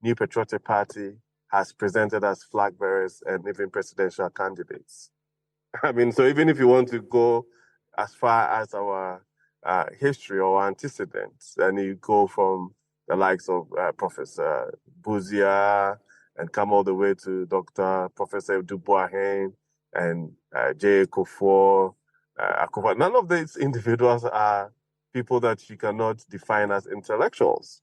New Patriotic Party has presented as flag bearers and even presidential candidates. I mean, so even if you want to go as far as our history or antecedents, and you go from the likes of Professor Buzia and come all the way to Dr. Professor Dubois and J. Kufuor, Akufa, none of these individuals are people that you cannot define as intellectuals.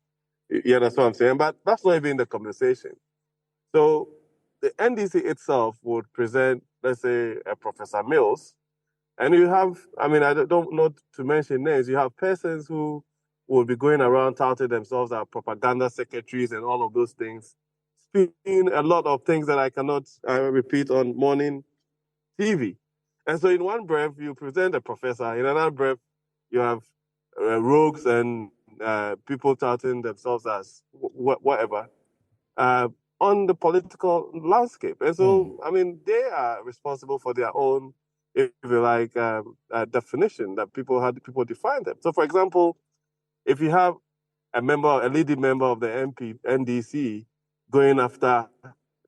You understand what I'm saying? But that's not even the conversation. So the NDC itself would present, let's say, a Professor Mills, and you have, I mean, I don't not to mention names, you have persons who will be going around touting themselves as propaganda secretaries and all of those things, speaking a lot of things that I cannot repeat on morning TV. And so in one breath, you present a professor, in another breath, you have rogues and people touting themselves as whatever on the political landscape. And so, I mean, they are responsible for their own, if you like, definition that people define them. So, for example, if you have a leading member of the NDC going after,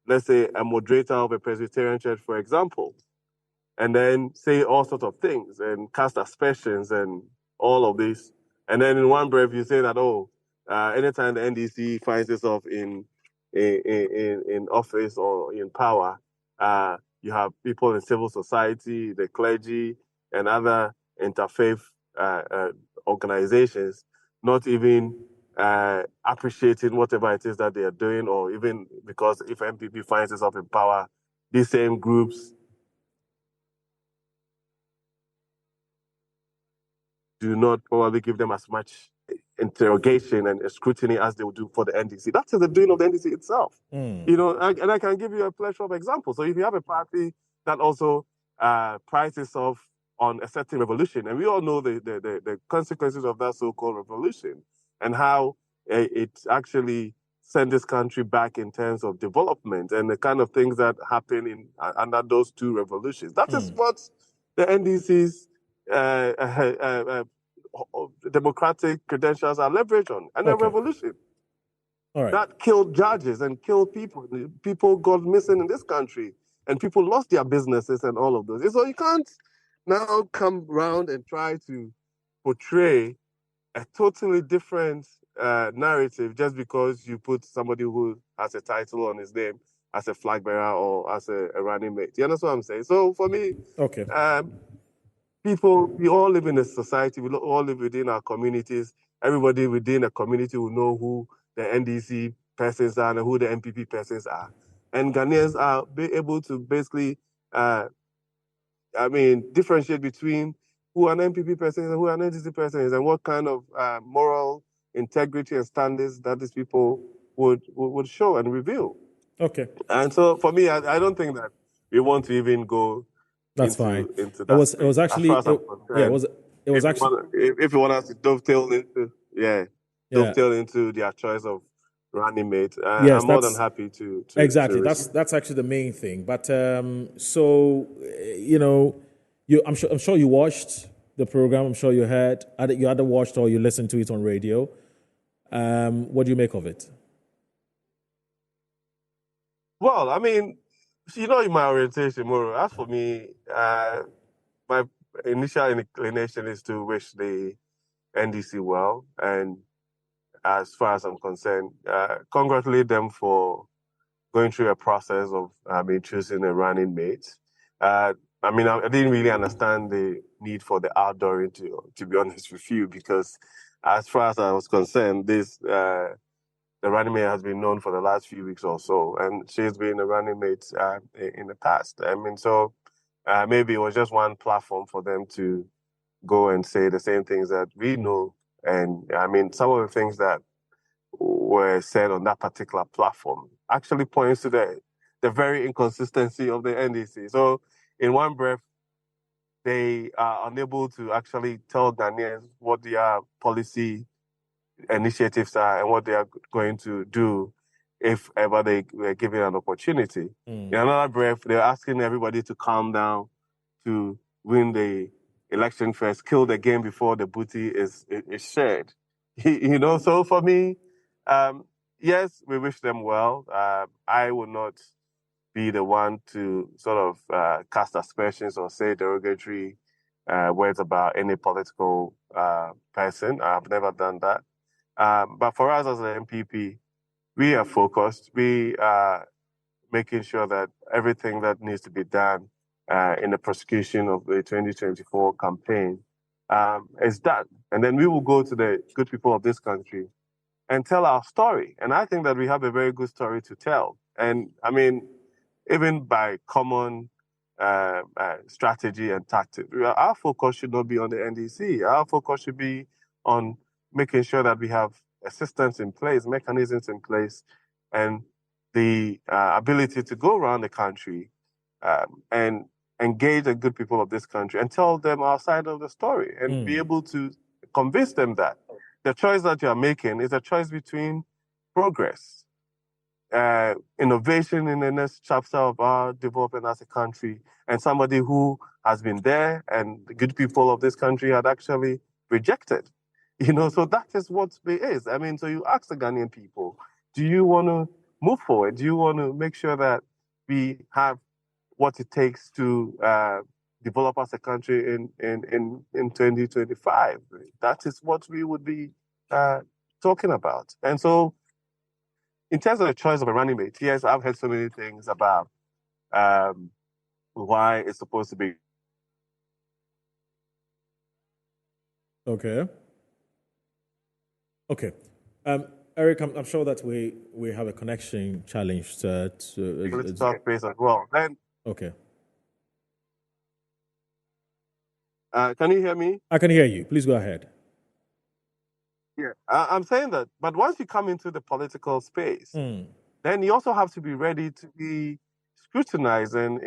let's say, a moderator of a Presbyterian church, for example, and then say all sorts of things and cast aspersions and all of this. And then in one breath, you say that, anytime the NDC finds itself in office or in power, you have people in civil society, the clergy, and other interfaith organizations not even appreciating whatever it is that they are doing, or even because if MPP finds itself in power, these same groups do not probably give them as much interrogation and scrutiny as they would do for the NDC. That is the doing of the NDC itself. You know, and I can give you a plethora of examples. So if you have a party that also prides itself on a certain revolution, and we all know the consequences of that so-called revolution and how it actually sent this country back in terms of development and the kind of things that happen in under those two revolutions. That is what the NDC's democratic credentials are leveraged on, and a revolution that killed judges and killed people. People got missing in this country, and people lost their businesses and all of those. So you can't now come round and try to portray a totally different narrative just because you put somebody who has a title on his name as a flag bearer or as a running mate. You understand what I'm saying? So for me, people, we all live in a society, we all live within our communities. Everybody within a community will know who the NDC persons are and who the MPP persons are. And Ghanaians are able to basically, differentiate between who an MPP person is and who an NDC person is, and what kind of moral integrity and standards that these people would show and reveal. And so for me, I don't think that we want to even go That's into fine. Into that. It was actually as far as it was actually if you want us to dovetail into their choice of running mate, yes, I'm more than happy to exactly. to That's actually the main thing. But I'm sure you watched the program. I'm sure you either watched or you listened to it on radio. What do you make of it? Well, I mean, in my orientation, Moro, as for me, my initial inclination is to wish the NDC well. And as far as I'm concerned, congratulate them for going through a process of choosing a running mate. I didn't really understand the need for the outdooring, to be honest with you, because as far as I was concerned, the running mate has been known for the last few weeks or so, and she's been a running mate in the past. So maybe it was just one platform for them to go and say the same things that we know. And some of the things that were said on that particular platform actually points to the very inconsistency of the NDC. So in one breath, they are unable to actually tell Ghanaians what their policy initiatives are and what they are going to do if ever they were given an opportunity. In another breath, they're asking everybody to calm down, to win the election first, kill the game before the booty is shared. So for me, yes, we wish them well. I would not be the one to sort of cast aspersions or say derogatory words about any political person. I've never done that. But for us as an MPP, we are focused. We are making sure that everything that needs to be done in the prosecution of the 2024 campaign is done. And then we will go to the good people of this country and tell our story. And I think that we have a very good story to tell. And I mean, even by common strategy and tactics, our focus should not be on the NDC. Our focus should be on making sure that we have a systems in place, mechanisms in place, and the ability to go around the country and engage the good people of this country and tell them our side of the story and be able to convince them that the choice that you are making is a choice between progress, innovation in the next chapter of our development as a country, and somebody who has been there and the good people of this country had actually rejected. So that is what it is. I mean, so you ask the Ghanaian people, do you want to move forward? Do you want to make sure that we have what it takes to develop as a country in 2025? That is what we would be talking about. And so in terms of the choice of a running mate, yes, I've heard so many things about why it's supposed to be. Okay. Eric, I'm sure that we have a connection challenge to political space as well. Then, okay. Can you hear me? I can hear you. Please go ahead. Yeah, I'm saying that. But once you come into the political space, then you also have to be ready to be scrutinized and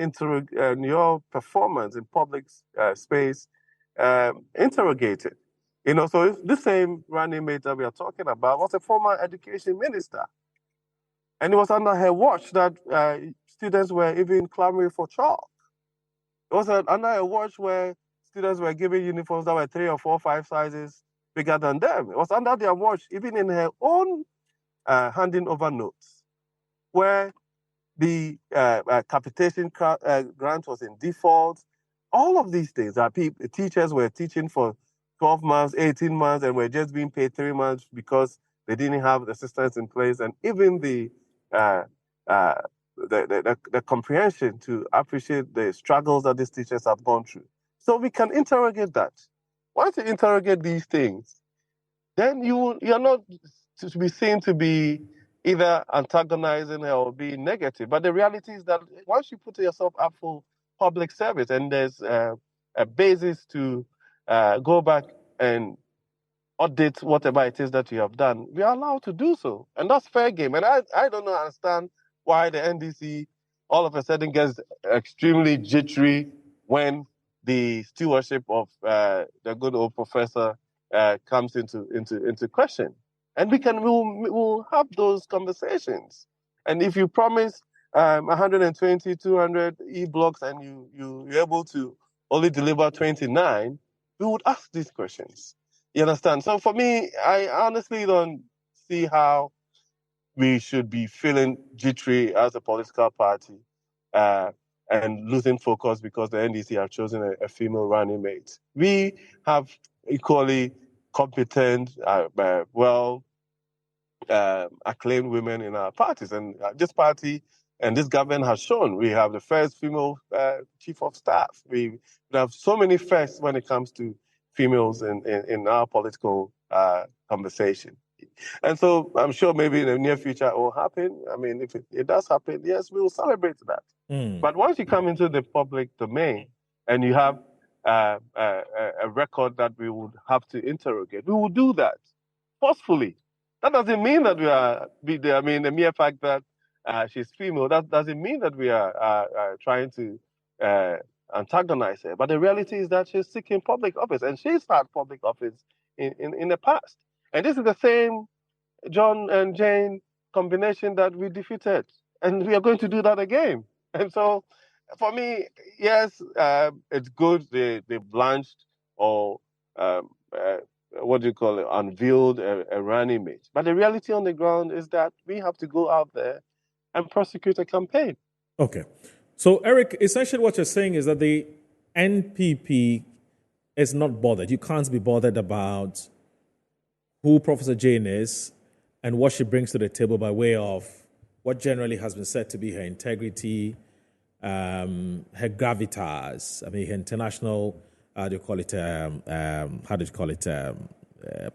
your performance in public space interrogated. So if this same running mate that we are talking about was a former education minister, and it was under her watch that students were even clamoring for chalk. It was under her watch where students were given uniforms that were 3 or 4, 5 sizes bigger than them. It was under their watch, even in her own handing over notes, where the capitation grant was in default. All of these things that teachers were teaching for 12 months, 18 months, and were just being paid 3 months because they didn't have the systems in place, and even the comprehension to appreciate the struggles that these teachers have gone through. So we can interrogate that. Once you interrogate these things, then you're not to be seen to be either antagonizing or being negative. But the reality is that once you put yourself up for public service and there's a basis to go back and audit whatever it is that you have done, we are allowed to do so. And that's fair game. And I don't understand why the NDC all of a sudden gets extremely jittery when the stewardship of the good old professor comes into question. And we'll have those conversations. And if you promise 120, 200 e-blocks and you're able to only deliver 29, we would ask these questions. You understand? So for me, I honestly don't see how we should be feeling jittery as a political party and losing focus because the NDC have chosen a female running mate. We have equally competent, acclaimed women in our parties. And this party and this government has shown we have the first female chief of staff. We have so many firsts when it comes to females in our political conversation. And so I'm sure maybe in the near future it will happen. I mean, if it does happen, yes, we will celebrate that. But once you come into the public domain and you have a record that we would have to interrogate, we will do that forcefully. That doesn't mean that we are, I mean, the mere fact that she's female, that doesn't mean that we are trying to antagonize her. But the reality is that she's seeking public office, and she's had public office in the past. And this is the same John and Jane combination that we defeated, and we are going to do that again. And so, for me, yes, it's good they blanched or what do you call it, unveiled a running mate. But the reality on the ground is that we have to go out there and prosecute a campaign. Okay. So, Eric, essentially what you're saying is that the NPP is not bothered. You can't be bothered about who Professor Jane is and what she brings to the table by way of what generally has been said to be her integrity, her gravitas, I mean, her international,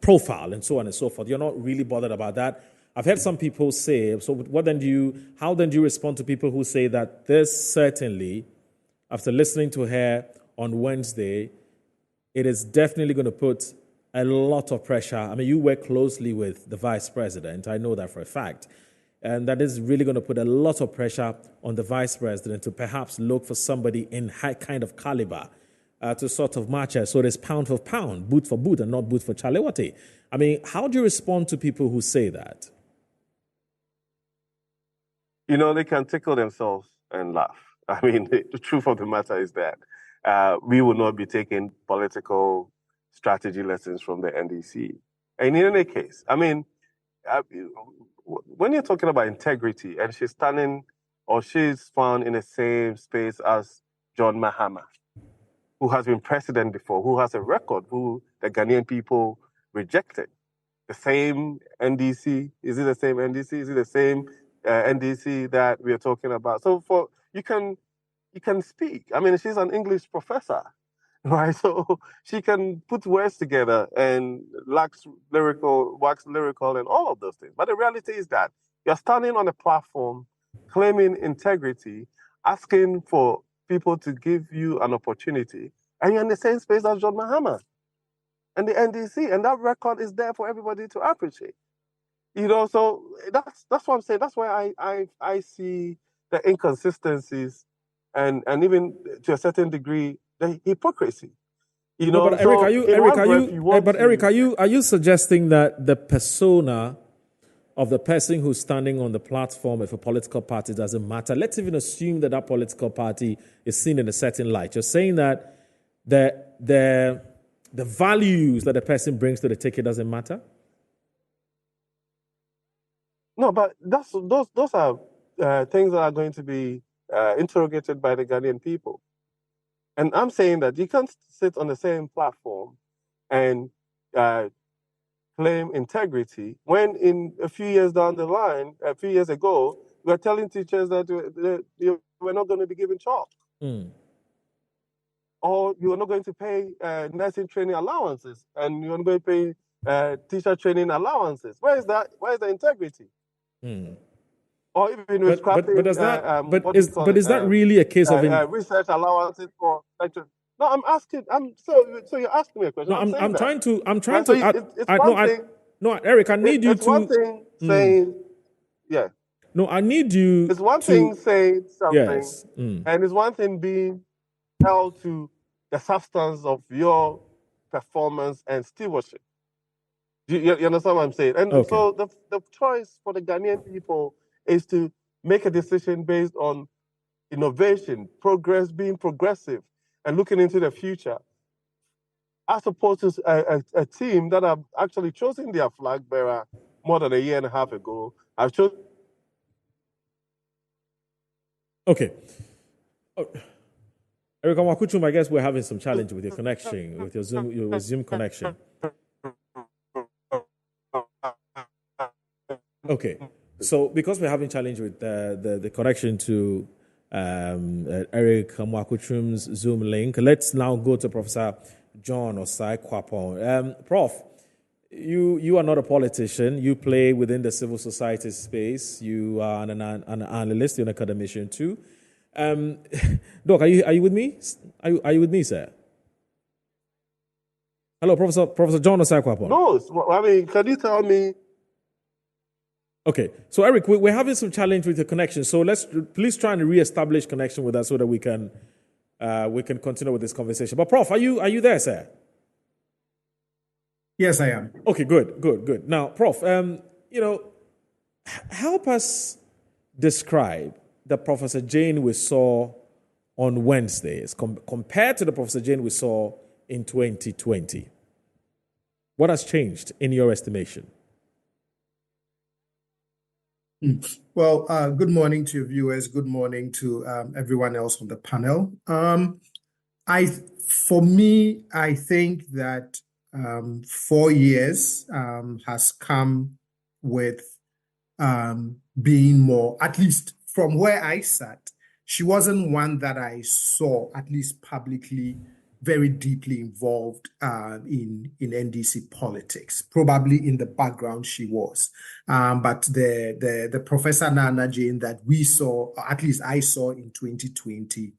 profile, and so on and so forth. You're not really bothered about that. I've heard some people say, so how then do you respond to people who say that this certainly, after listening to her on Wednesday, it is definitely going to put a lot of pressure. I mean, you work closely with the vice president. I know that for a fact. And that is really going to put a lot of pressure on the vice president to perhaps look for somebody in high kind of caliber to sort of match her. So there's pound for pound, boot for boot, and not boot for Chalewate. I mean, how do you respond to people who say that? You know, they can tickle themselves and laugh. I mean, the truth of the matter is that we will not be taking political strategy lessons from the NDC. And in any case, I mean, when you're talking about integrity and she's standing or she's found in the same space as John Mahama, who has been president before, who has a record, who the Ghanaian people rejected. The same NDC, is it the same NDC? Is it the same NDC that we are talking about? So you can speak. I mean, she's an English professor, right? So she can put words together and wax lyrical, and all of those things. But the reality is that you're standing on a platform, claiming integrity, asking for people to give you an opportunity, and you're in the same space as John Mahama and the NDC, and that record is there for everybody to appreciate. You know, so that's what I'm saying. That's why I see the inconsistencies and even to a certain degree the hypocrisy. You know, but Eric, are you suggesting that the persona of the person who's standing on the platform of a political party doesn't matter? Let's even assume that political party is seen in a certain light. You're saying that the values that the person brings to the ticket doesn't matter? No, but those are things that are going to be interrogated by the Ghanaian people. And I'm saying that you can't sit on the same platform and claim integrity when in a few years down the line, a few years ago, we were telling teachers that we're not going to be given chalk. Or you are not going to pay nursing training allowances, and you're not going to pay teacher training allowances. Where is that? Where is the integrity? Or even with scrapping. But is that really a case of research allowances for lecture? No, I'm asking. So you're asking me a question. No, I'm trying to. Eric, I need you to. It's one thing saying, yeah. No, I need you. It's one thing saying something, yes. And it's one thing being held to the substance of your performance and stewardship. You understand what I'm saying? And okay. So the choice for the Ghanaian people is to make a decision based on innovation, progress, being progressive, and looking into the future, as opposed to a team that have actually chosen their flag bearer more than a year and a half ago. I've chosen. Okay. Eric Wakuchum, I guess we're having some challenge with your connection, with your Zoom connection. Okay. So because we're having challenge with the connection to Eric Mwakuchum's Zoom link, let's now go to Professor John Osai Kwapong. Prof, you are not a politician. You play within the civil society space. You are an analyst. You're an academician too. Doc, are you with me? Are you with me, sir? Hello, Professor John Osai Kwapong. No, I mean, can you tell me Okay, so Eric, we're having some challenge with the connection. So please try and re-establish connection with us so that we can continue with this conversation. But Prof, are you there, sir? Yes, I am. Okay, good. Now, Prof, help us describe the Professor Jane we saw on Wednesdays compared to the Professor Jane we saw in 2020. What has changed in your estimation? Well, good morning to your viewers. Good morning to everyone else on the panel. I think that 4 years has come with being more, at least from where I sat, she wasn't one that I saw, at least publicly, very deeply involved in NDC politics. Probably in the background she was, but the Professor Naana Jane that we saw, or at least I saw in 2020,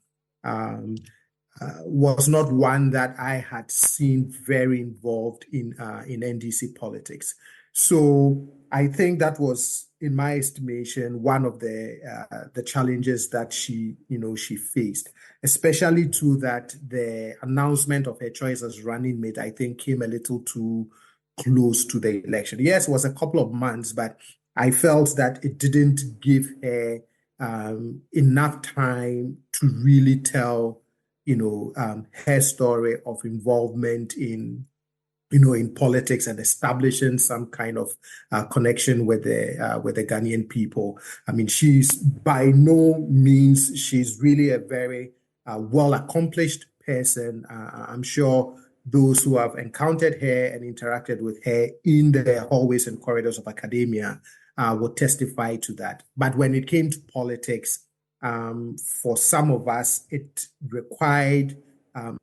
was not one that I had seen very involved in NDC politics. So I think that was, in my estimation, one of the challenges that she faced, especially to that the announcement of her choice as running mate, I think, came a little too close to the election. Yes, it was a couple of months, but I felt that it didn't give her enough time to really tell, her story of involvement in politics and establishing some kind of connection with the Ghanaian people. I mean, she's by no means, she's really a very well-accomplished person. I'm sure those who have encountered her and interacted with her in the hallways and corridors of academia will testify to that. But when it came to politics, for some of us, it required an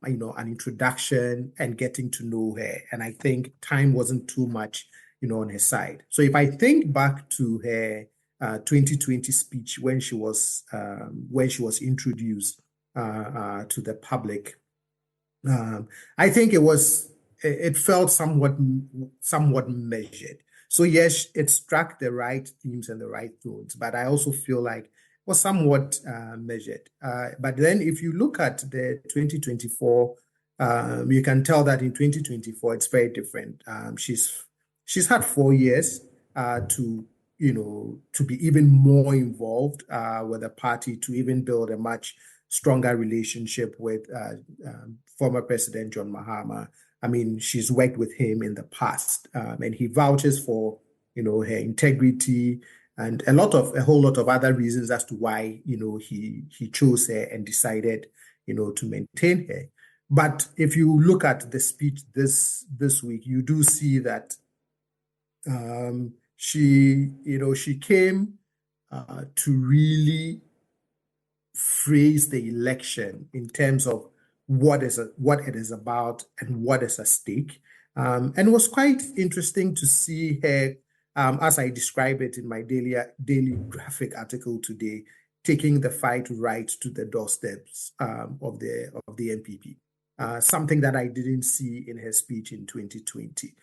introduction and getting to know her. And I think time wasn't too much, on her side. So if I think back to her 2020 speech when she was introduced to the public, I think it felt somewhat measured. So yes, it struck the right themes and the right tones, but I also feel like was somewhat measured. But then if you look at the 2024, you can tell that in 2024, it's very different. She's had 4 years to be even more involved with the party, to even build a much stronger relationship with former President John Mahama. I mean, she's worked with him in the past, and he vouches for, her integrity, and a whole lot of other reasons as to why, he chose her and decided, to maintain her. But if you look at the speech this week, you do see that she came to really phrase the election in terms of what it is about and what is at stake. And it was quite interesting to see her, as I describe it in my daily graphic article today, taking the fight right to the doorsteps of the NPP. Something that I didn't see in her speech in 2020,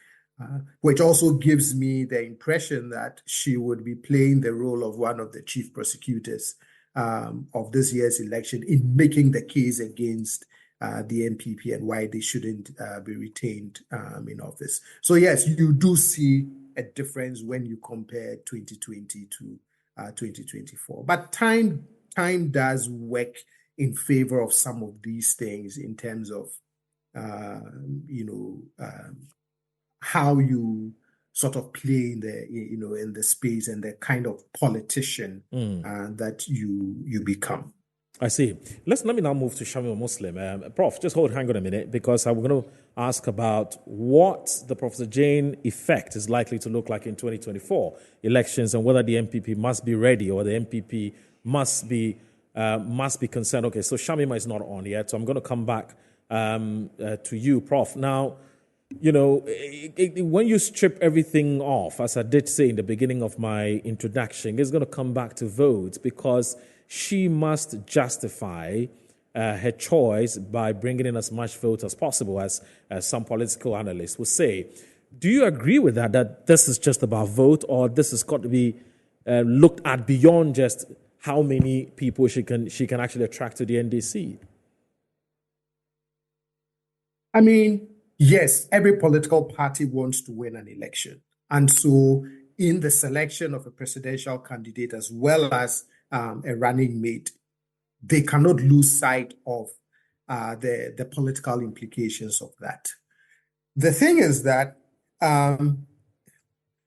which also gives me the impression that she would be playing the role of one of the chief prosecutors of this year's election in making the case against the NPP and why they shouldn't be retained in office. So yes, you do see a difference when you compare 2020 to 2024. But time does work in favor of some of these things in terms of how you sort of play in the space and the kind of politician that you become. I see. Let me now move to Shamil Muslim. Prof, just hang on a minute, because I'm going to ask about what the Professor Jane effect is likely to look like in 2024 elections, and whether the MPP must be ready or the MPP must be concerned. Okay, so Shamima is not on yet, so I'm going to come back to you, Prof. Now, when you strip everything off, as I did say in the beginning of my introduction, it's going to come back to votes, because she must justify her choice by bringing in as much vote as possible, as some political analysts will say. Do you agree with that, that this is just about vote, or this has got to be looked at beyond just how many people she can actually attract to the NDC? I mean, yes, every political party wants to win an election. And so, in the selection of a presidential candidate as well as a running mate, they cannot lose sight of the political implications of that. The thing is that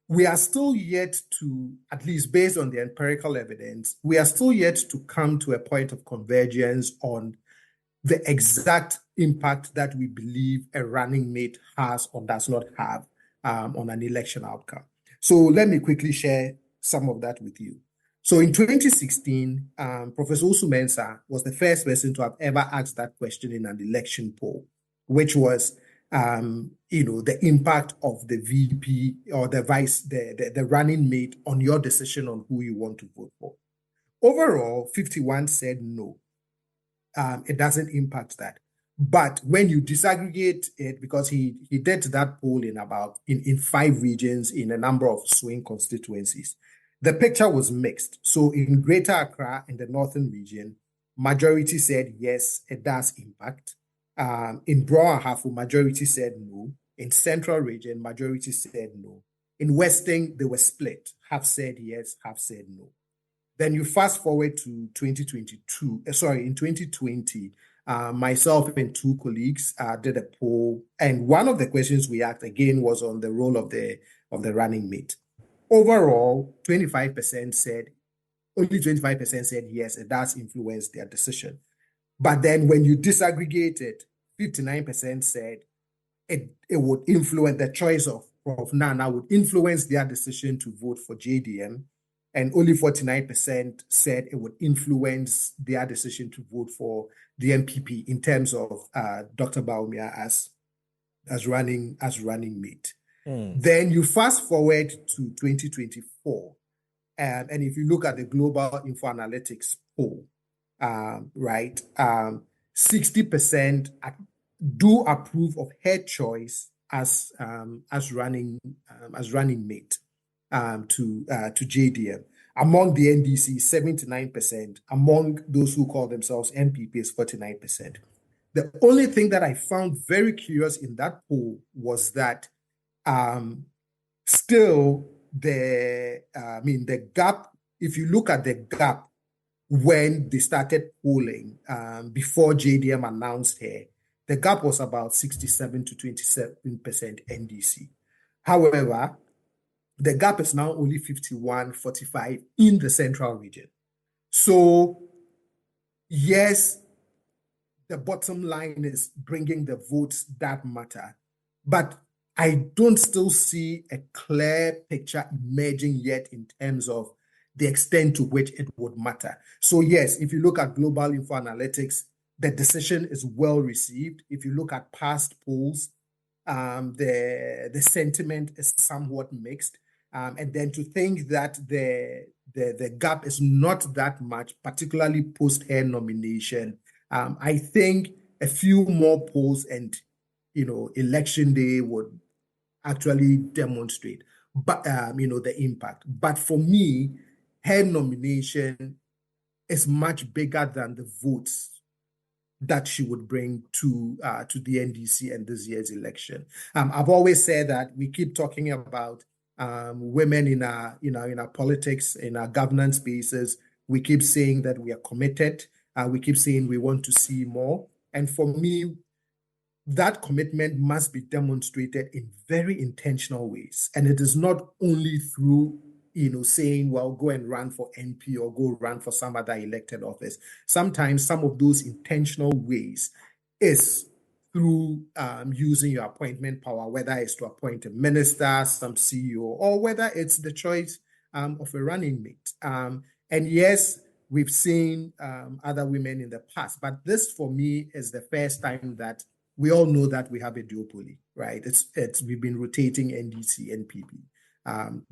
we are still yet to, at least based on the empirical evidence, we are still yet to come to a point of convergence on the exact impact that we believe a running mate has or does not have on an election outcome. So let me quickly share some of that with you. So in 2016, Professor Usu Mensah was the first person to have ever asked that question in an election poll, which was, the impact of the VP or the running mate on your decision on who you want to vote for. Overall, 51 said no. It doesn't impact that. But when you disaggregate it, because he did that poll in 5 regions in a number of swing constituencies, the picture was mixed. So in Greater Accra, in the northern region, majority said yes, it does impact. In Bro Ahafo, majority said no. In Central region, majority said no. In Western, they were split. Half said yes, half said no. Then you fast forward to 2020, myself and 2 colleagues did a poll, and one of the questions we asked again was on the role of the running mate. Overall, only 25% said yes, it does influence their decision. But then when you disaggregate it, 59% said it would influence the choice of Naana would influence their decision to vote for JDM. And only 49% said it would influence their decision to vote for the MPP in terms of Dr. Baumia as running mate. Then you fast forward to 2024, and if you look at the Global Info Analytics poll, 60% do approve of her choice as running mate to JDM. Among the NDC, 79%. Among those who call themselves MPP is 49%. The only thing that I found very curious in that poll was that still the gap, if you look at the gap when they started polling before JDM announced her, the gap was about 67 to 27% NDC. However, the gap is now only 51-45 in the central region. So, yes, the bottom line is bringing the votes that matter. But I don't still see a clear picture emerging yet in terms of the extent to which it would matter. So, yes, if you look at Global Info Analytics, the decision is well received. If you look at past polls, the sentiment is somewhat mixed. And then to think that the gap is not that much, particularly post her nomination, I think a few more polls and election day would actually demonstrate, but the impact. But for me, her nomination is much bigger than the votes that she would bring to the NDC and this year's election. I've always said that we keep talking about women in our politics, in our governance spaces. We keep saying that we are committed. We keep saying we want to see more. And for me, that commitment must be demonstrated in very intentional ways. And it is not only through saying, well, go and run for MP or go run for some other elected office. Sometimes some of those intentional ways is through using your appointment power, whether it's to appoint a minister, some CEO, or whether it's the choice of a running mate. And yes, we've seen other women in the past, but this for me is the first time that we all know that we have a duopoly, right? We've been rotating NDC and PP.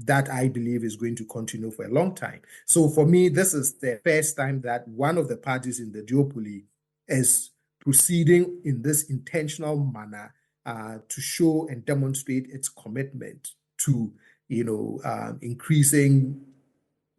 That I believe is going to continue for a long time. So for me, this is the first time that one of the parties in the duopoly is proceeding in this intentional manner to show and demonstrate its commitment to, increasing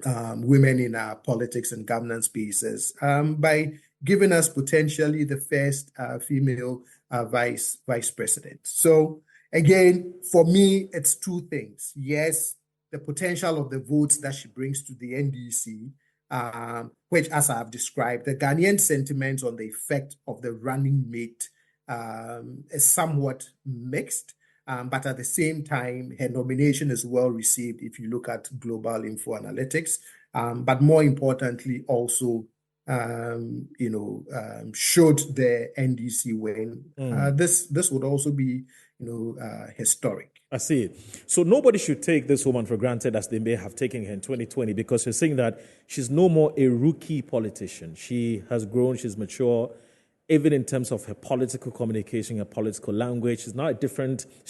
women in our politics and governance spaces by giving us potentially the first female vice president. So again, for me, it's two things. Yes, the potential of the votes that she brings to the NDC, which, as I've described, the Ghanaian sentiment on the effect of the running mate is somewhat mixed. But at the same time, her nomination is well received if you look at global info analytics. But more importantly, also, should the NDC win, this would also be, historic. I see it. So nobody should take this woman for granted as they may have taken her in 2020, because you're saying that she's no more a rookie politician. She has grown, she's mature, even in terms of her political communication, her political language. She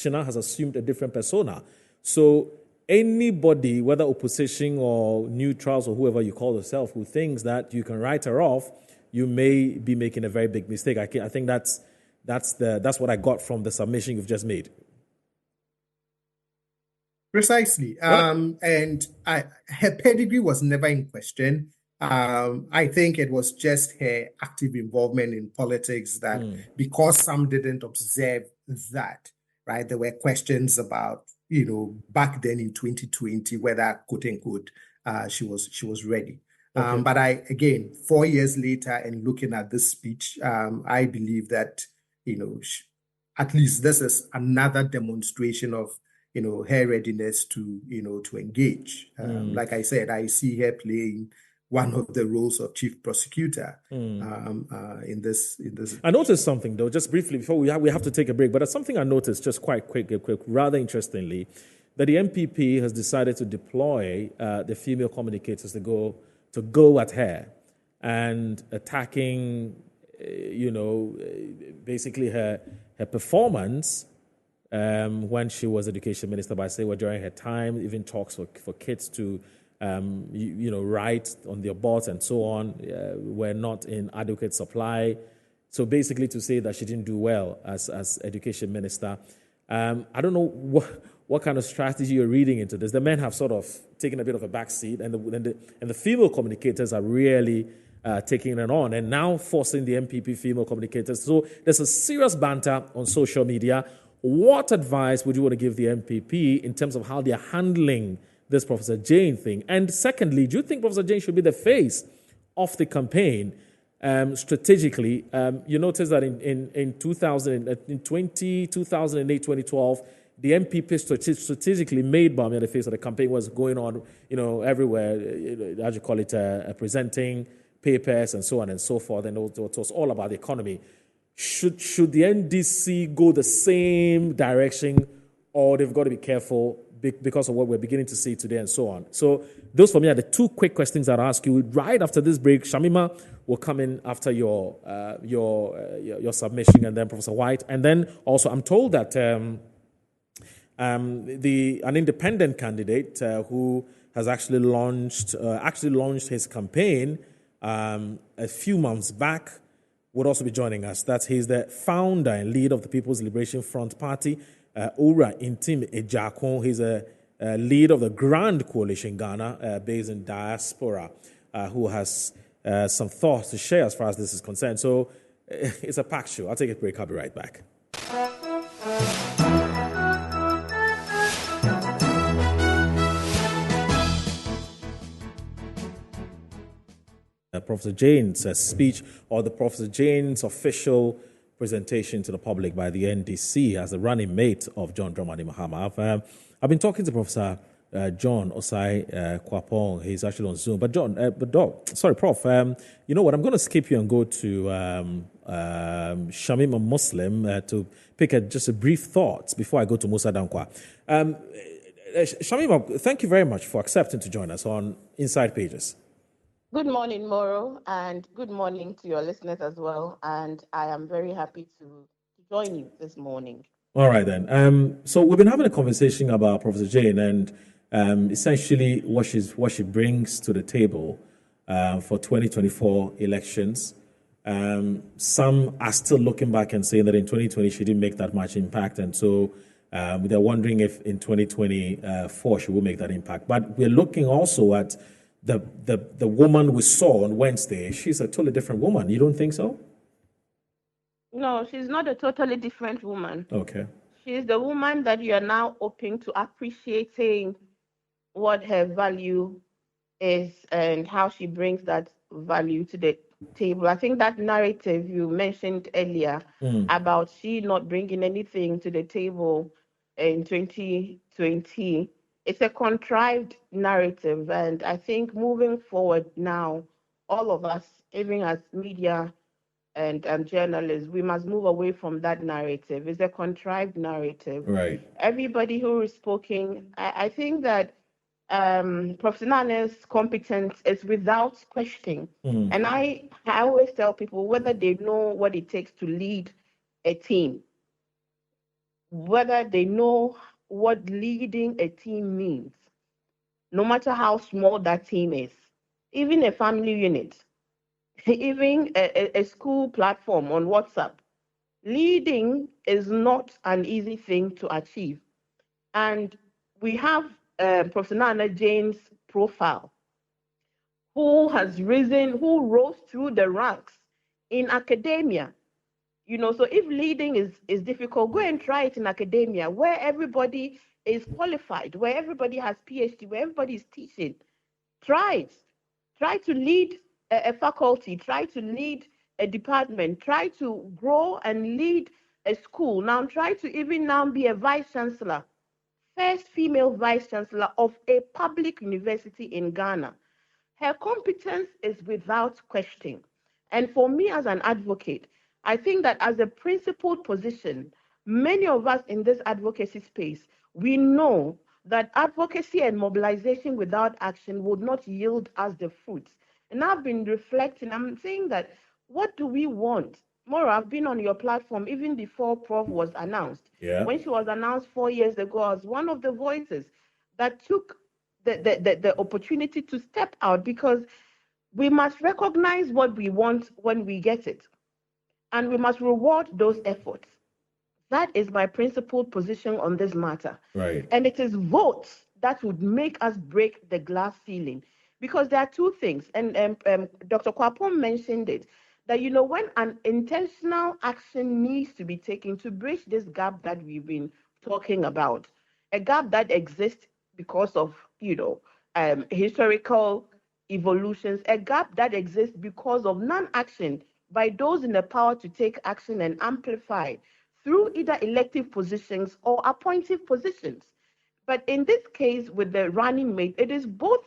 now has assumed a different persona. So anybody, whether opposition or neutrals or whoever you call yourself, who thinks that you can write her off, you may be making a very big mistake. I think that's what I got from the submission you've just made. Precisely. And her pedigree was never in question. I think it was just her active involvement in politics that, because some didn't observe that, right? There were questions about, back then in 2020, whether, quote unquote, she was ready. Okay. But 4 years later, and looking at this speech, I believe that, at least this is another demonstration of, her readiness to engage. Like I said, I see her playing one of the roles of chief prosecutor in this. I noticed something, though, just briefly before we have to take a break, but that's something I noticed just quite quick, rather interestingly, that the MPP has decided to deploy the female communicators to go at her and attacking, basically her performance when she was education minister, by saying, well, during her time, even talks for kids to write on their boards and so on, were not in adequate supply. So basically to say that she didn't do well as education minister. I don't know what kind of strategy you're reading into this. The men have sort of taken a bit of a backseat, and the female communicators are really taking it on, and now forcing the MPP female communicators. So there's a serious banter on social media. What advice would you want to give the MPP in terms of how they're handling this Professor Jane thing? And secondly, do you think Professor Jane should be the face of the campaign strategically? You notice that in 2008, 2012, the MPP strategically made Bawumia the face of the campaign, was going on, everywhere, as you call it, presenting papers and so on and so forth, and it was all about the economy. Should the NDC go the same direction, or they've got to be careful because of what we're beginning to see today and so on? So those for me are the two quick questions that I'll ask you right after this break. Shamima will come in after your submission, and then Professor White. And then also I'm told that an independent candidate who has actually launched his campaign a few months back would also be joining us. He's the founder and leader of the People's Liberation Front Party, Ora Intim Ejakon. He's a leader of the Grand Coalition Ghana, based in diaspora, who has some thoughts to share as far as this is concerned. So it's a packed show. I'll take a break. I'll be right back. Professor Jane's speech, or the Professor Jane's official presentation to the public by the NDC as the running mate of John Dramani Mahama. I've been talking to Professor John Osai Kwapong. He's actually on Zoom. But Prof, you know what? I'm going to skip you and go to Shamima Muslim to pick just a brief thoughts before I go to Musa Dankwa. Shamima, thank you very much for accepting to join us on Inside Pages. Good morning, Moro, and good morning to your listeners as well. And I am very happy to join you this morning. All right, then. So we've been having a conversation about Professor Jane and essentially what she brings to the table for 2024 elections. Some are still looking back and saying that in 2020 she didn't make that much impact, and so they're wondering if in 2024 she will make that impact. But we're looking also at the woman we saw on Wednesday. She's a totally different woman. You don't think so? No, she's not a totally different woman. Okay. She's the woman that you are now open to appreciating what her value is and how she brings that value to the table. I think that narrative you mentioned earlier about she not bringing anything to the table in 2020, it's a contrived narrative. And I think moving forward now, all of us, even as media and journalists, we must move away from that narrative. It's a contrived narrative. Right. Everybody who is speaking, I think that Professor Nana's competence is without question. And I always tell people whether they know what it takes to lead a team, whether they know what leading a team means, no matter how small that team is, even a family unit, even a school platform on WhatsApp. Leading is not an easy thing to achieve. And we have Professor Nana Jane's profile, who rose through the ranks in academia. So if leading is difficult, go and try it in academia, where everybody is qualified, where everybody has PhD, where everybody is teaching. Try it. Try to lead a faculty, try to lead a department, try to grow and lead a school. Now try to even now be a vice chancellor, first female vice chancellor of a public university in Ghana. Her competence is without question. And for me as an advocate, I think that as a principled position, many of us in this advocacy space, we know that advocacy and mobilization without action would not yield us the fruits. And I've been reflecting, I'm saying that what do we want? More, I've been on your platform even before Prof was announced. Yeah. When she was announced 4 years ago, I was one of the voices that took the opportunity to step out, because we must recognize what we want when we get it, and we must reward those efforts. That is my principled position on this matter. Right. And it is votes that would make us break the glass ceiling. Because there are two things, and Dr. Kwapon mentioned it, that, when an intentional action needs to be taken to bridge this gap that we've been talking about, a gap that exists because of, historical evolutions, a gap that exists because of non-action by those in the power to take action and amplify through either elective positions or appointive positions. But in this case, with the running mate, it is both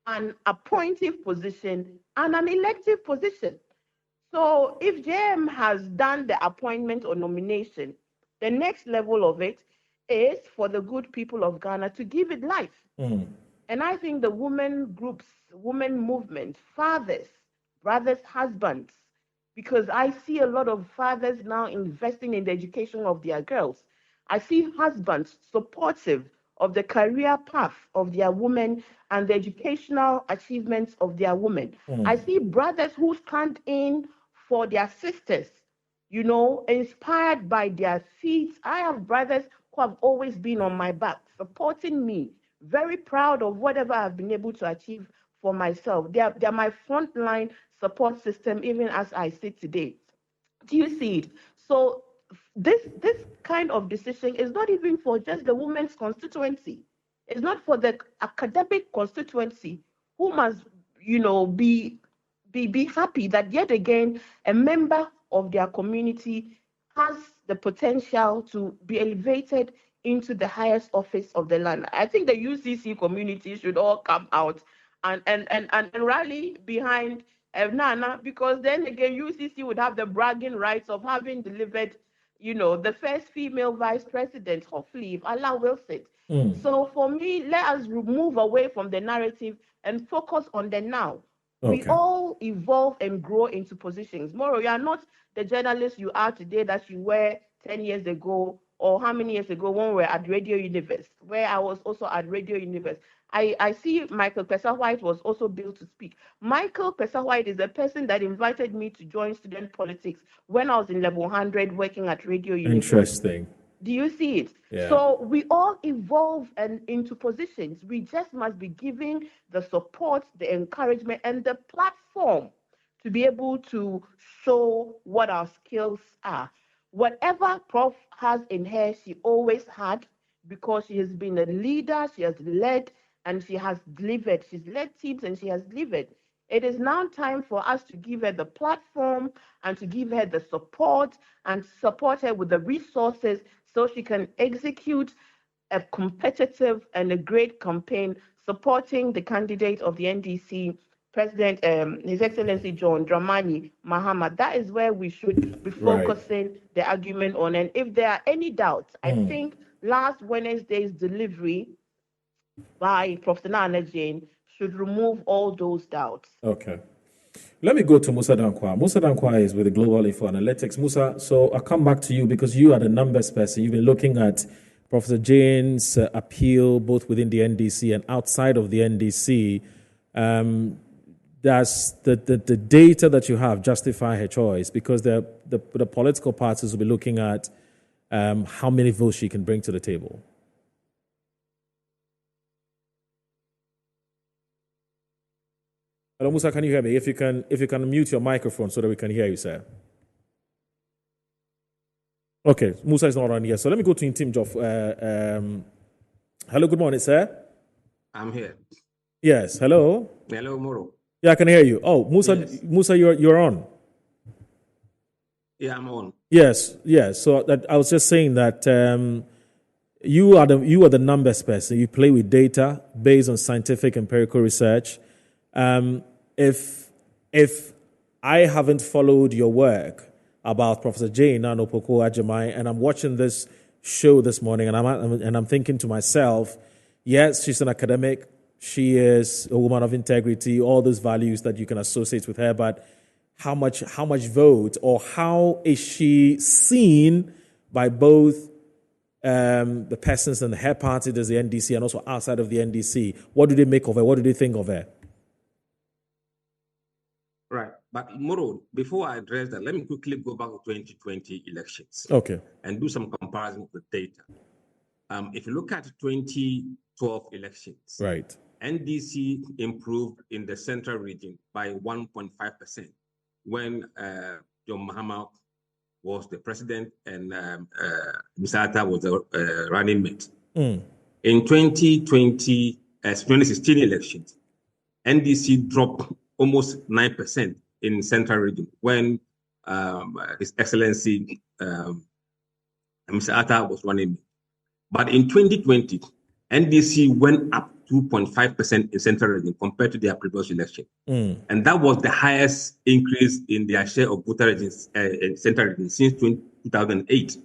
an appointive position and an elective position. So if JM has done the appointment or nomination, the next level of it is for the good people of Ghana to give it life. And I think the women groups, women movement, fathers, brothers, husbands, because I see a lot of fathers now investing in the education of their girls. I see husbands supportive of the career path of their women and the educational achievements of their women. I see brothers who stand in for their sisters, inspired by their feats. I have brothers who have always been on my back, supporting me, very proud of whatever I've been able to achieve for myself. They are my frontline support system, even as I sit today. Do you see it? So this kind of decision is not even for just the women's constituency. It's not for the academic constituency, who must, be happy that yet again a member of their community has the potential to be elevated into the highest office of the land. I think the UCC community should all come out and rally behind Naana, because then again UCC would have the bragging rights of having delivered, the first female vice president, hopefully, if Allah wills it. So for me, let us move away from the narrative and focus on the now. We all evolve and grow into positions. Moro, you are not the journalist you are today that you were 10 years ago or how many years ago when we were at Radio Universe, where I was also at Radio Universe. I see Michael Pesa-White was also billed to speak. Michael Pesa-White is the person that invited me to join student politics when I was in level 100 working at Radio Universe. Interesting. Do you see it? Yeah. So we all evolve and into positions. We just must be giving the support, the encouragement, and the platform to be able to show what our skills are. Whatever Prof has in her, she always had, because she has been a leader, she has led, and she has delivered. She's led teams and she has delivered. It is now time for us to give her the platform and to give her the support and support her with the resources so she can execute a competitive and a great campaign supporting the candidate of the NDC, President, His Excellency John Dramani Mahama. That is where we should be focusing the argument on. And if there are any doubts, I think last Wednesday's delivery by Professor Naana Jane should remove all those doubts. Okay. Let me go to Musa Dankwa. Musa Dankwa is with the Global Info Analytics. Musa, so I'll come back to you because you are the numbers person. You've been looking at Professor Jane's appeal both within the NDC and outside of the NDC. Does the data that you have justify her choice? Because the political parties will be looking at how many votes she can bring to the table. Hello, Musa, can you hear me? If you can mute your microphone so that we can hear you, sir. Okay, Musa is not on here. So let me go to Tim Joff. Hello, good morning, sir. I'm here. Yes, hello. Hello, Moro. Yeah, I can hear you. Oh, Musa, yes. Musa, you're on. Yeah, I'm on. Yes. So I was just saying that you are the numbers person. You play with data based on scientific empirical research. If I haven't followed your work about Professor Jane Naana Opoku-Agyeman, and I'm watching this show this morning, and I'm thinking to myself, yes, she's an academic, she is a woman of integrity, all those values that you can associate with her, but how much vote, or how is she seen by both the persons in her party, there's the NDC, and also outside of the NDC? What do they make of her? What do they think of her? Right. But Moro, before I address that, let me quickly go back to 2020 elections. Okay. And do some comparison with data. If you look at 2012 elections, right, NDC improved in the central region by 1.5% when John Mahama was the president and Mr. Atta was the running mate. In 2016 elections, NDC dropped almost 9% in central region when His Excellency Mr. Atta was running. But in 2020, NDC went up 2.5% in central region compared to their previous election. And that was the highest increase in their share of voter regions in central region since 2008.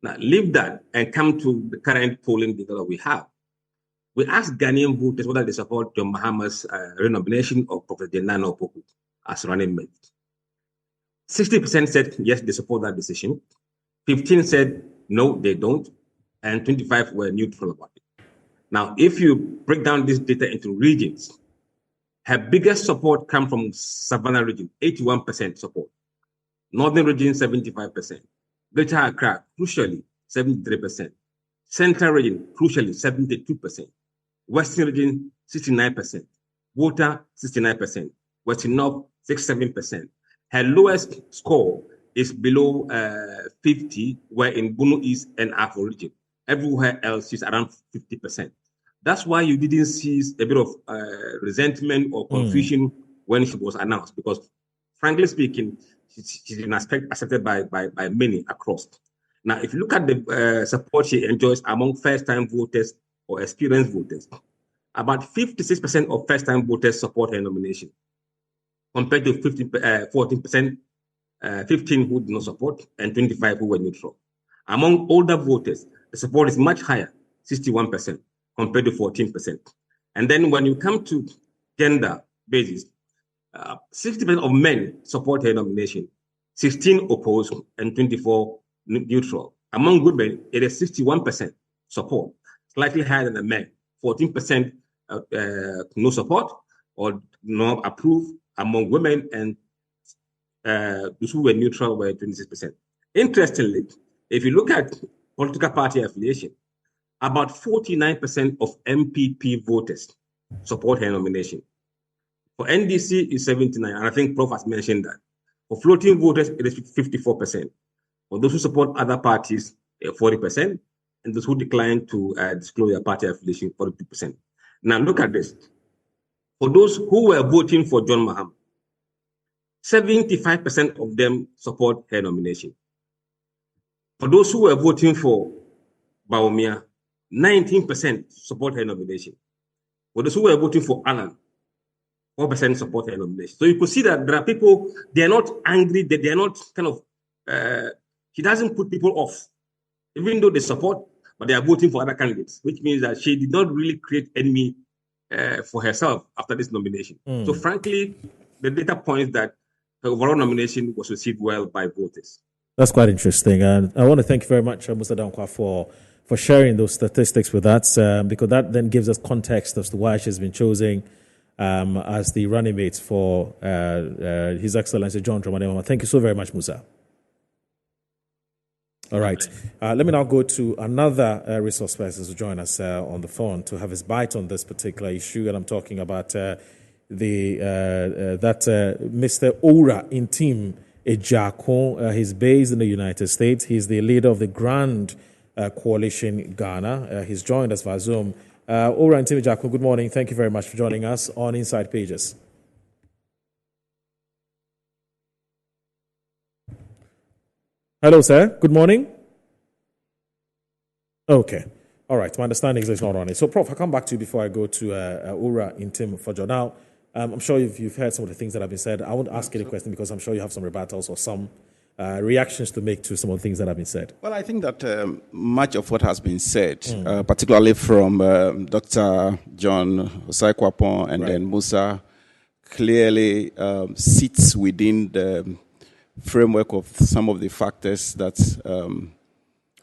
Now, leave that and come to the current polling data that we have. We asked Ghanaian voters whether they support John Mahama's renomination of Professor Jane Naana Opoku as running mate. 60% said yes, they support that decision. 15% said no, they don't. And 25% were neutral about it. Now, if you break down this data into regions, her biggest support comes from Savannah region, 81% support. Northern region, 75%. Greater Accra, crucially, 73%. Central region, crucially, 72%. Western region, 69%. Water, 69%. Western North, 67%. Her lowest score is below 50, where in Bono East and Afro region. Everywhere else, she's around 50%. That's why you didn't see a bit of resentment or confusion when she was announced, because frankly speaking, she's been accepted by many across. Now, if you look at the support she enjoys among first-time voters or experienced voters, about 56% of first-time voters support her nomination, compared to 14%, 15 who did not support, and 25 who were neutral. Among older voters, the support is much higher, 61%, compared to 14%. And then when you come to gender basis, 60% of men support her nomination, 16 opposed, and 24 neutral. Among women, it is 61% support, slightly higher than the men. 14% no support or no approve among women, and those who were neutral were 26%. Interestingly, if you look at political party affiliation, about 49% of MPP voters support her nomination. For NDC, it's 79%, and I think Prof has mentioned that. For floating voters, it is 54%. For those who support other parties, 40%, and those who decline to disclose their party affiliation, 42%. Now look at this. For those who were voting for John Mahama, 75% of them support her nomination. For those who were voting for Bawumia, 19% support her nomination. For those who were voting for Alan, 4% support her nomination. So you could see that there are people, they are not angry, they are not kind of, she doesn't put people off, even though they support, but they are voting for other candidates, which means that she did not really create enemy for herself after this nomination. So frankly, the data points that her overall nomination was received well by voters. That's quite interesting. And I want to thank you very much, Mr. Dankwa, for sharing those statistics with us, because that then gives us context as to why she's been chosen as the running mate for His Excellency John Dramani Mahama. Thank you so very much, Musa. All right. Let me now go to another resource person to join us on the phone to have his bite on this particular issue. And I'm talking about Mr. Ora Intim Ejakon. He's based in the United States. He's the leader of the Grand Coalition Ghana. He's joined us via Zoom. Ora Intim Ejakon, good morning. Thank you very much for joining us on Inside Pages. Hello, sir. Good morning. Okay. All right. My understanding is it's not on it. So, Prof, I'll come back to you before I go to Ora Intim Fojo. Now, I'm sure you've heard some of the things that have been said. I won't ask you the question because I'm sure you have some rebuttals or some reactions to make to some of the things that have been said. Well, I think that much of what has been said, particularly from Dr. John Osai-Kwapon and then Musa, clearly sits within the framework of some of the factors that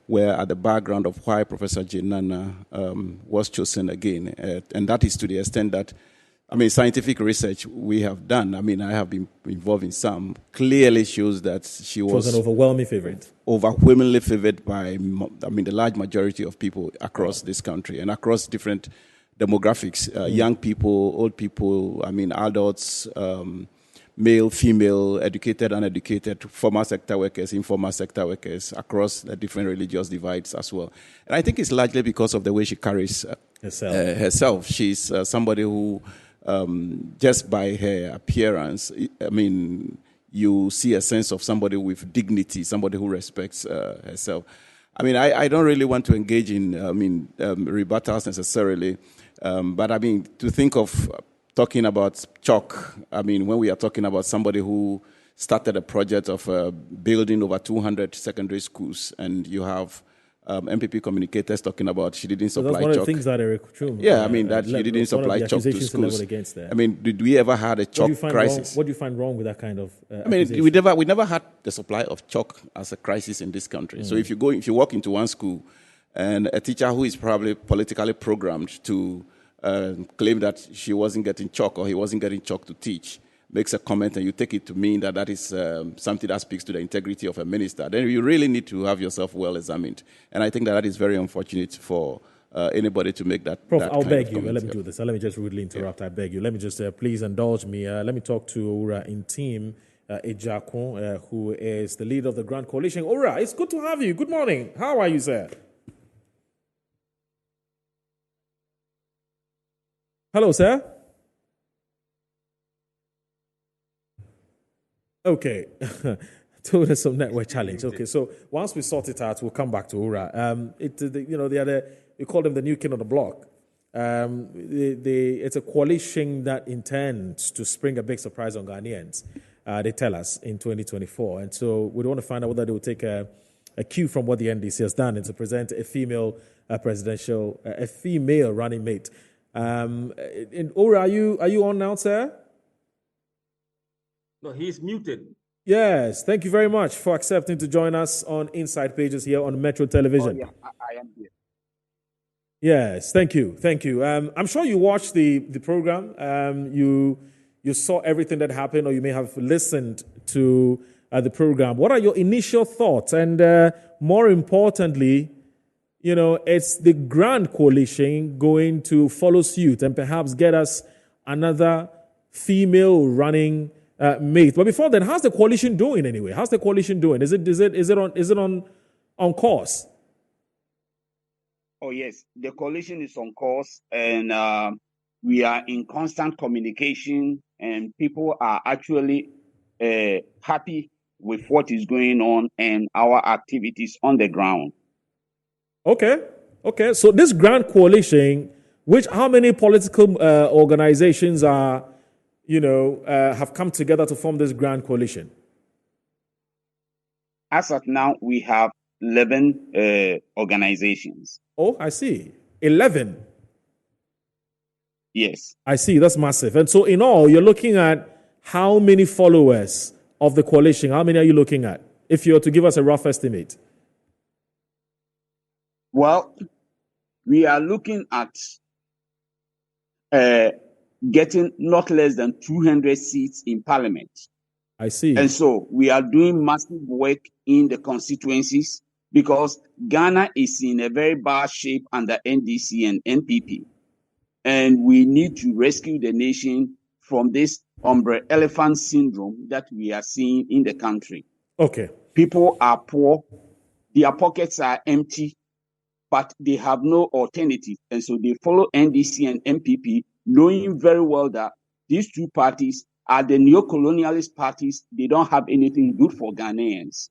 were at the background of why Professor Naana was chosen again. And that is to the extent that, scientific research we have done, I have been involved in some, clearly shows that she was an overwhelmingly favored. Overwhelmingly favored by, the large majority of people across this country and across different demographics, young people, old people, adults, male, female, educated, uneducated, formal sector workers, informal sector workers, across the different religious divides as well. And I think it's largely because of the way she carries herself. She's somebody who, just by her appearance, you see a sense of somebody with dignity, somebody who respects herself. I don't really want to engage in, rebuttals necessarily, but to think of talking about chalk, when we are talking about somebody who started a project of building over 200 secondary schools, and you have MPP communicators talking about she didn't supply chalk. That's one of the things that Eric Trum. That she didn't supply chalk to schools. Did we ever had a chalk crisis? What do you find wrong with that kind of we never had the supply of chalk as a crisis in this country. So if you walk into one school and a teacher who is probably politically programmed to claim that she wasn't getting chalk or he wasn't getting chalk to teach, makes a comment and you take it to mean that that is something that speaks to the integrity of a minister, then you really need to have yourself well examined. And I think that is very unfortunate for anybody to make that. Prof, I'll beg you. Let me do this. Let me just rudely interrupt. I beg you. Let me just please indulge me. Let me talk to Ora Intim Ejakon, who is the leader of the Grand Coalition. Ora, it's good to have you. Good morning. How are you, sir? Hello, sir. Okay. Told us some network challenge. Okay, so once we sort it out, we'll come back to Ora. You call them the new kid on the block. It's a coalition that intends to spring a big surprise on Ghanaians. They tell us in 2024, and so we want to find out whether they will take a cue from what the NDC has done and to present a female a female running mate. Ora, are you on now, sir? No, he's muted. Yes, thank you very much for accepting to join us on Inside Pages here on Metro Television. Oh, yeah, I am here. Yes, thank you, thank you. I'm sure you watched the program. You saw everything that happened, or you may have listened to the program. What are your initial thoughts? And more importantly, you know, it's the Grand Coalition going to follow suit and perhaps get us another female running mate. But before then, how's the coalition doing anyway? How's the coalition doing? Is it on course? Oh, yes, the coalition is on course, and we are in constant communication, and people are actually happy with what is going on and our activities on the ground. Okay. So this Grand Coalition, how many political organizations are, have come together to form this Grand Coalition? As of now, we have 11 organizations. Oh, I see. 11. Yes. I see. That's massive. And so in all, you're looking at how many followers of the coalition? How many are you looking at? If you were to give us a rough estimate. Well, we are looking at getting not less than 200 seats in parliament. I see. And so we are doing massive work in the constituencies because Ghana is in a very bad shape under NDC and NPP. And we need to rescue the nation from this elephant syndrome that we are seeing in the country. Okay. People are poor, their pockets are empty, but they have no alternative. And so they follow NDC and NPP, knowing very well that these two parties are the neo-colonialist parties. They don't have anything good for Ghanaians.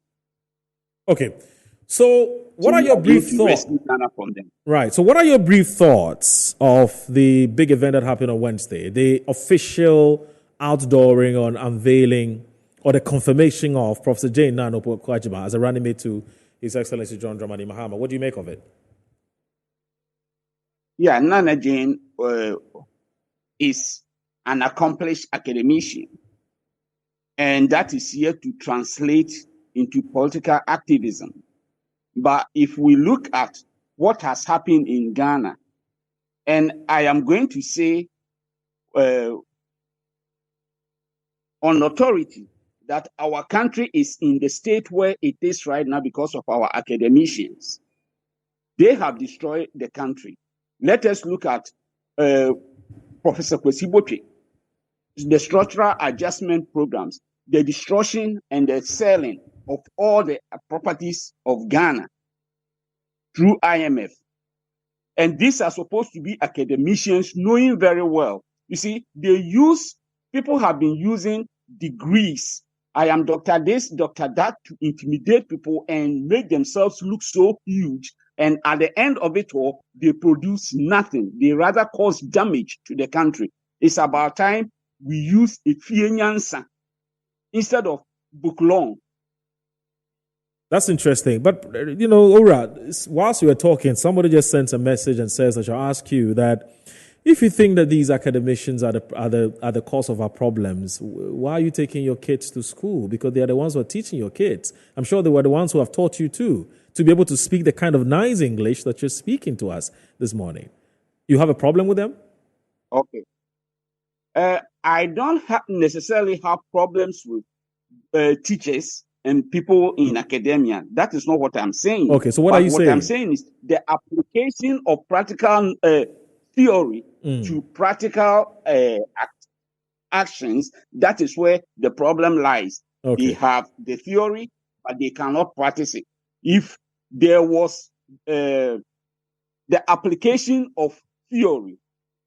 Okay. So what are your brief thoughts? Right. So what are your brief thoughts of the big event that happened on Wednesday? The official outdooring or unveiling or the confirmation of Professor Jane Naana as a running mate to His Excellency John Dramani Mahama. What do you make of it? Yeah, Naana Jane is an accomplished academician, and that is here to translate into political activism. But if we look at what has happened in Ghana, and I am going to say on authority that our country is in the state where it is right now because of our academicians. They have destroyed the country. Let us look at Professor Kwesi Botwe, the structural adjustment programs, the destruction and the selling of all the properties of Ghana through IMF. And these are supposed to be academicians knowing very well. You see, people have been using degrees. I am Dr. This, Dr. That to intimidate people and make themselves look so huge. And at the end of it all, they produce nothing. They rather cause damage to the country. It's about time we use Efie instead of book long. That's interesting. But, Ora, whilst you were talking, somebody just sent a message and says, I shall ask you that if you think that these academicians are the cause of our problems, why are you taking your kids to school? Because they are the ones who are teaching your kids. I'm sure they were the ones who have taught you too, to be able to speak the kind of nice English that you're speaking to us this morning. You have a problem with them? Okay. I don't necessarily have problems with teachers and people in academia. That is not what I'm saying. Okay, so what are you saying? What I'm saying is the application of practical theory to practical actions. That is where the problem lies. Okay. They have the theory, but they cannot practice it. If there was the application of theory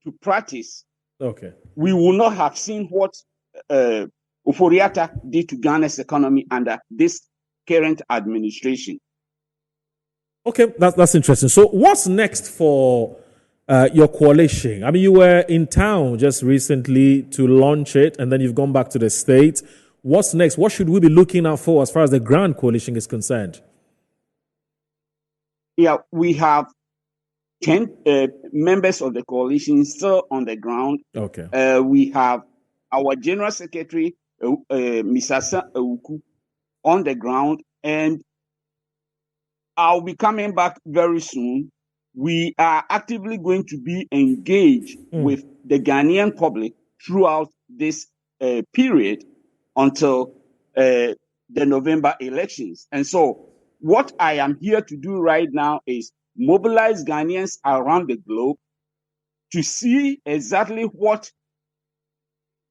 to practice, okay, we will not have seen what Oforiatta did to Ghana's economy under this current administration. Okay, that's interesting. So what's next for your coalition? I mean, you were in town just recently to launch it, and then you've gone back to the States. What's next? What should we be looking out for as far as the Grand Coalition is concerned? Yeah, we have 10 members of the coalition still on the ground. Okay. We have our General Secretary, Misasa Ewuku on the ground, and I'll be coming back very soon. We are actively going to be engaged with the Ghanaian public throughout this period until the November elections. And so what I am here to do right now is mobilize Ghanaians around the globe to see exactly what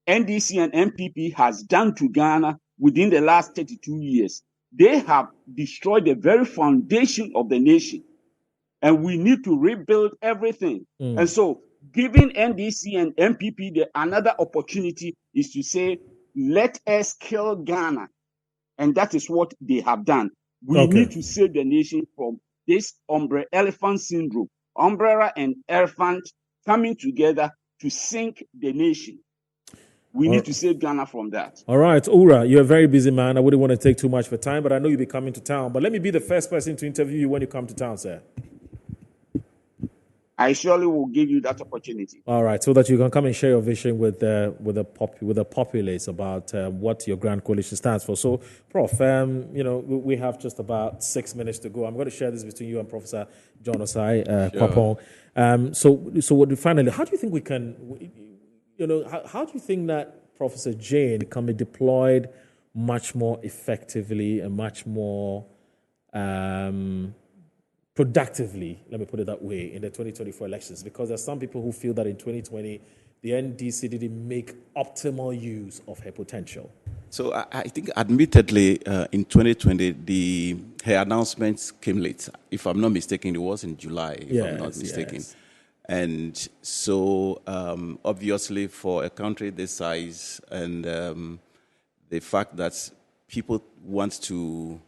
NDC and MPP has done to Ghana within the last 32 years. They have destroyed the very foundation of the nation, and we need to rebuild everything. And so giving NDC and MPP another opportunity is to say, let us kill Ghana. And that is what they have done. We need to save the nation from this elephant syndrome, umbrella and elephant coming together to sink the nation. We need to save Ghana from that. All right, Ura, you're a very busy man. I wouldn't want to take too much of your time, but I know you'll be coming to town. But let me be the first person to interview you when you come to town, sir. I surely will give you that opportunity. All right, so that you can come and share your vision with the populace about what your Grand Coalition stands for. So, Prof, we have just about 6 minutes to go. I'm going to share this between you and Professor John Osai Kwapong. So finally, how do you think we can, how do you think that Professor Jane can be deployed much more effectively and much more productively, let me put it that way, in the 2024 elections? Because there's some people who feel that in 2020, the NDC didn't make optimal use of her potential. So I think, admittedly, in 2020, her announcements came late. If I'm not mistaken, it was in July, if I'm not mistaken. Yes. And so, obviously, for a country this size and the fact that people want to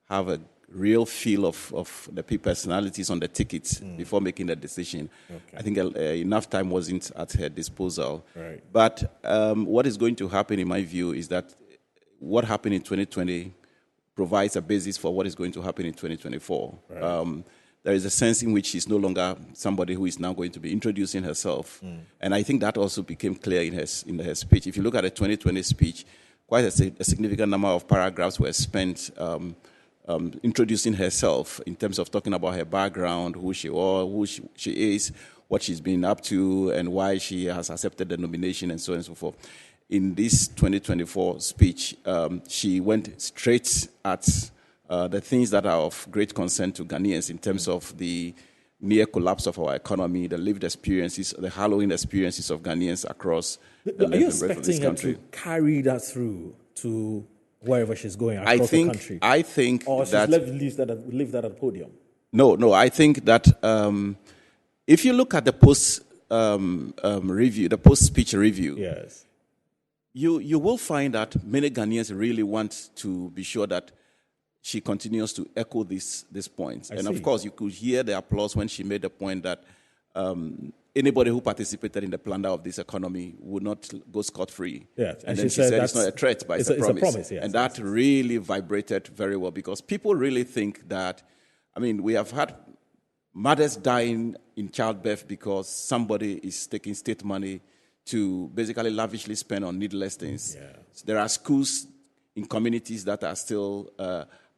have a real feel of the personalities on the tickets before making the decision. Okay. I think enough time wasn't at her disposal. Right. But what is going to happen, in my view, is that what happened in 2020 provides a basis for what is going to happen in 2024. Right. There is a sense in which she's no longer somebody who is now going to be introducing herself. And I think that also became clear in her speech. If you look at the 2020 speech, quite a significant number of paragraphs were spent introducing herself in terms of talking about her background, who she was, who she is, what she's been up to, and why she has accepted the nomination, and so on and so forth. In this 2024 speech, she went straight at the things that are of great concern to Ghanaians in terms of the near collapse of our economy, the lived experiences, the hallowing experiences of Ghanaians across the length and breadth of this country. Are you expecting her to carry that through to wherever she's going across the country? I think or that... Or she's leave that at the podium? No, I think that if you look at the review, the post-speech review, yes, you will find that many Ghanaians really want to be sure that she continues to echo these points. Of course, you could hear the applause when she made the point that anybody who participated in the plunder of this economy would not go scot-free. Yes. And then she said it's not a threat, but it's a promise. It's a promise, yes. And that really vibrated very well, because people really think that, we have had mothers dying in childbirth because somebody is taking state money to basically lavishly spend on needless things. Yeah. So there are schools in communities that are still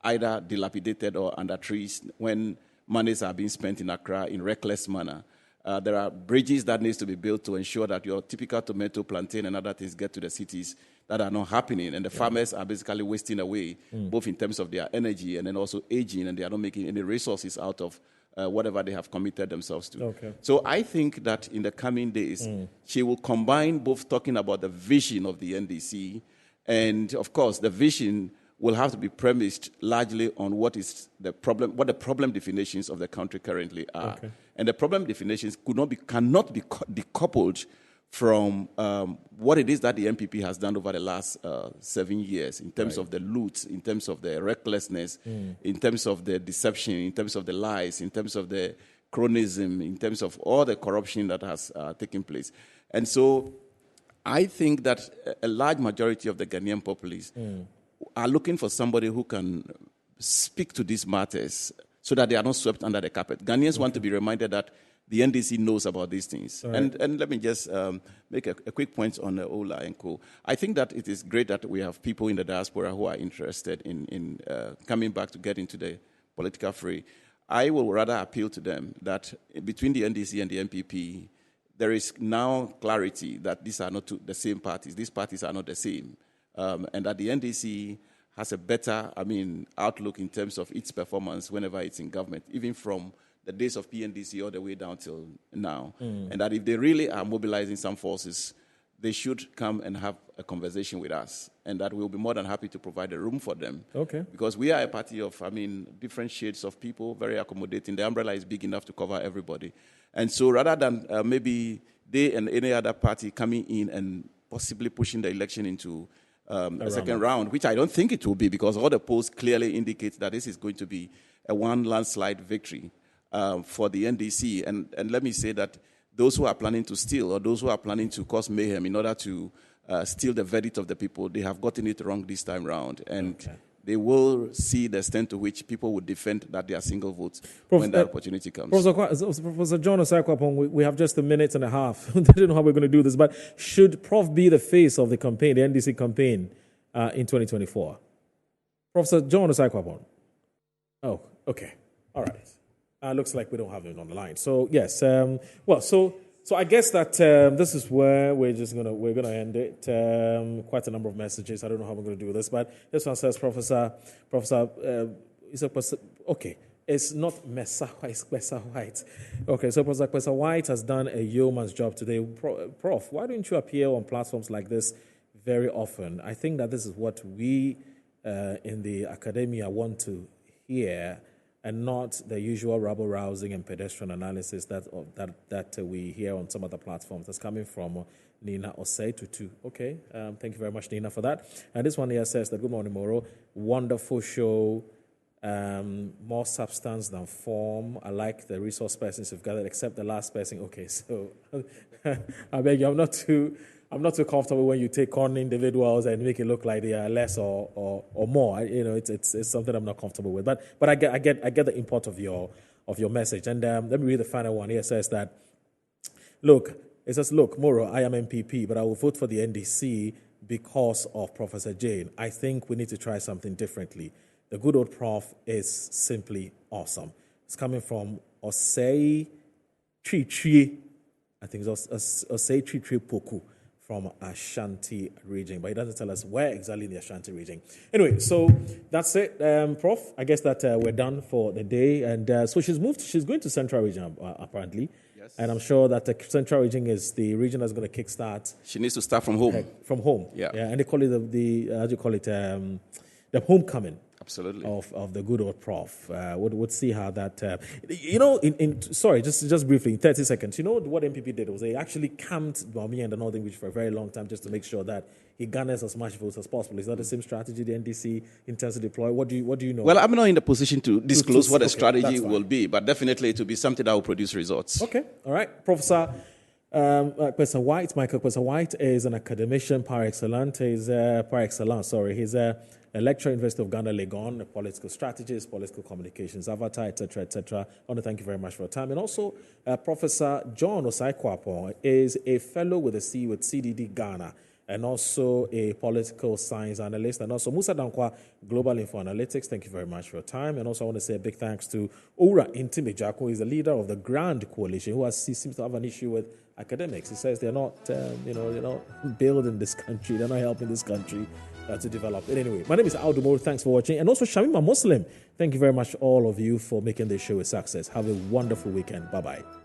either dilapidated or under trees when monies are being spent in Accra in reckless manner. There are bridges that needs to be built to ensure that your typical tomato, plantain, and other things get to the cities that are not happening. And the farmers are basically wasting away, both in terms of their energy and then also aging, and they are not making any resources out of whatever they have committed themselves to. Okay. So I think that in the coming days, she will combine both talking about the vision of the NDC, and of course, the vision will have to be premised largely on what the problem definitions of the country currently are. Okay. And the problem definitions cannot be decoupled from what it is that the MPP has done over the last 7 years in terms of the loot, in terms of the recklessness, in terms of the deception, in terms of the lies, in terms of the cronyism, in terms of all the corruption that has taken place. And so I think that a large majority of the Ghanaian populace are looking for somebody who can speak to these matters so that they are not swept under the carpet. Ghanaians want to be reminded that the NDC knows about these things. Right. And let me just make a quick point on Ola and co. I think that it is great that we have people in the diaspora who are interested in coming back to get into the political fray. I will rather appeal to them that between the NDC and the NPP, there is now clarity that these are not the same parties. These parties are not the same. And that the NDC has a better, outlook in terms of its performance whenever it's in government, even from the days of PNDC all the way down till now. And that if they really are mobilizing some forces, they should come and have a conversation with us, and that we'll be more than happy to provide a room for them. Okay. Because we are a party of, different shades of people, very accommodating. The umbrella is big enough to cover everybody. And so rather than maybe they and any other party coming in and possibly pushing the election into a second round, which I don't think it will be, because all the polls clearly indicate that this is going to be a one landslide victory for the NDC. And let me say that those who are planning to steal or those who are planning to cause mayhem in order to steal the verdict of the people, they have gotten it wrong this time round. And they will see the extent to which people would defend that they are single votes when that opportunity comes. Professor John Osei-Kwapong, we have just a minute and a half. I don't know how we're going to do this, but should Prof be the face of the campaign, the NDC campaign, in 2024? Professor John Osei-Kwapong. Oh, okay. All right. Looks like we don't have him on the line. So yes, so I guess that this is where we're gonna end it. Quite a number of messages. I don't know how we're going to do this, but this one says, Professor, okay, it's not Mesa White, it's Mesa White. Okay, so Professor White has done a yeoman's job today. Prof, why don't you appear on platforms like this very often? I think that this is what we in the academia want to hear, and not the usual rabble-rousing and pedestrian analysis that we hear on some other platforms. That's coming from Nina Osei-Tutu. Okay, thank you very much, Nina, for that. And this one here says that, good morning, Moro. Wonderful show, more substance than form. I like the resource persons you've gathered, except the last person. Okay, so I beg you, I'm not too comfortable when you take on individuals and make it look like they are less or more. It's something I'm not comfortable with. But I get the import of your message. And let me read the final one. Here it says that, look, Moro, I am MPP, but I will vote for the NDC because of Professor Jane. I think we need to try something differently. The good old Prof is simply awesome. It's coming from Osei Chichi. I think it's Osei Chichi Poku from Ashanti region, but he doesn't tell us where exactly in the Ashanti region. Anyway, so that's it, Prof. I guess that we're done for the day, and so she's going to Central region apparently, yes. And I'm sure that the Central region is the region that's going to kickstart. She needs to start from home. From home, yeah, and they call it the homecoming. Absolutely. Of the good old Prof. Would see how that, sorry, just briefly, in 30 seconds, you know what MPP did was they actually camped Bawumia and the Northern Region for a very long time just to make sure that he garners as much votes as possible. Is that the same strategy the NDC intends to deploy? What do you know? Well, I'm not in the position to disclose what the strategy will be, but definitely it will be something that will produce results. Okay, all right. Professor Michael Kwesa White is an academician par excellence. He's a lecturer at University of Ghana, Legon, a political strategist, political communications avatar, etc., etc. I want to thank you very much for your time. And also, Professor John Osei-Kwapong is a fellow with CDD Ghana, and also a political science analyst, and also Musa Dankwa, Global Info Analytics. Thank you very much for your time. And also, I want to say a big thanks to Ora Intimejako, who is the leader of the Grand Coalition, who seems to have an issue with academics. He says they're not, they're not building this country, they're not helping this country to develop. But anyway, my name is Aldo Moro. Thanks for watching. And also Shamima Muslim. Thank you very much, all of you, for making this show a success. Have a wonderful weekend. Bye-bye.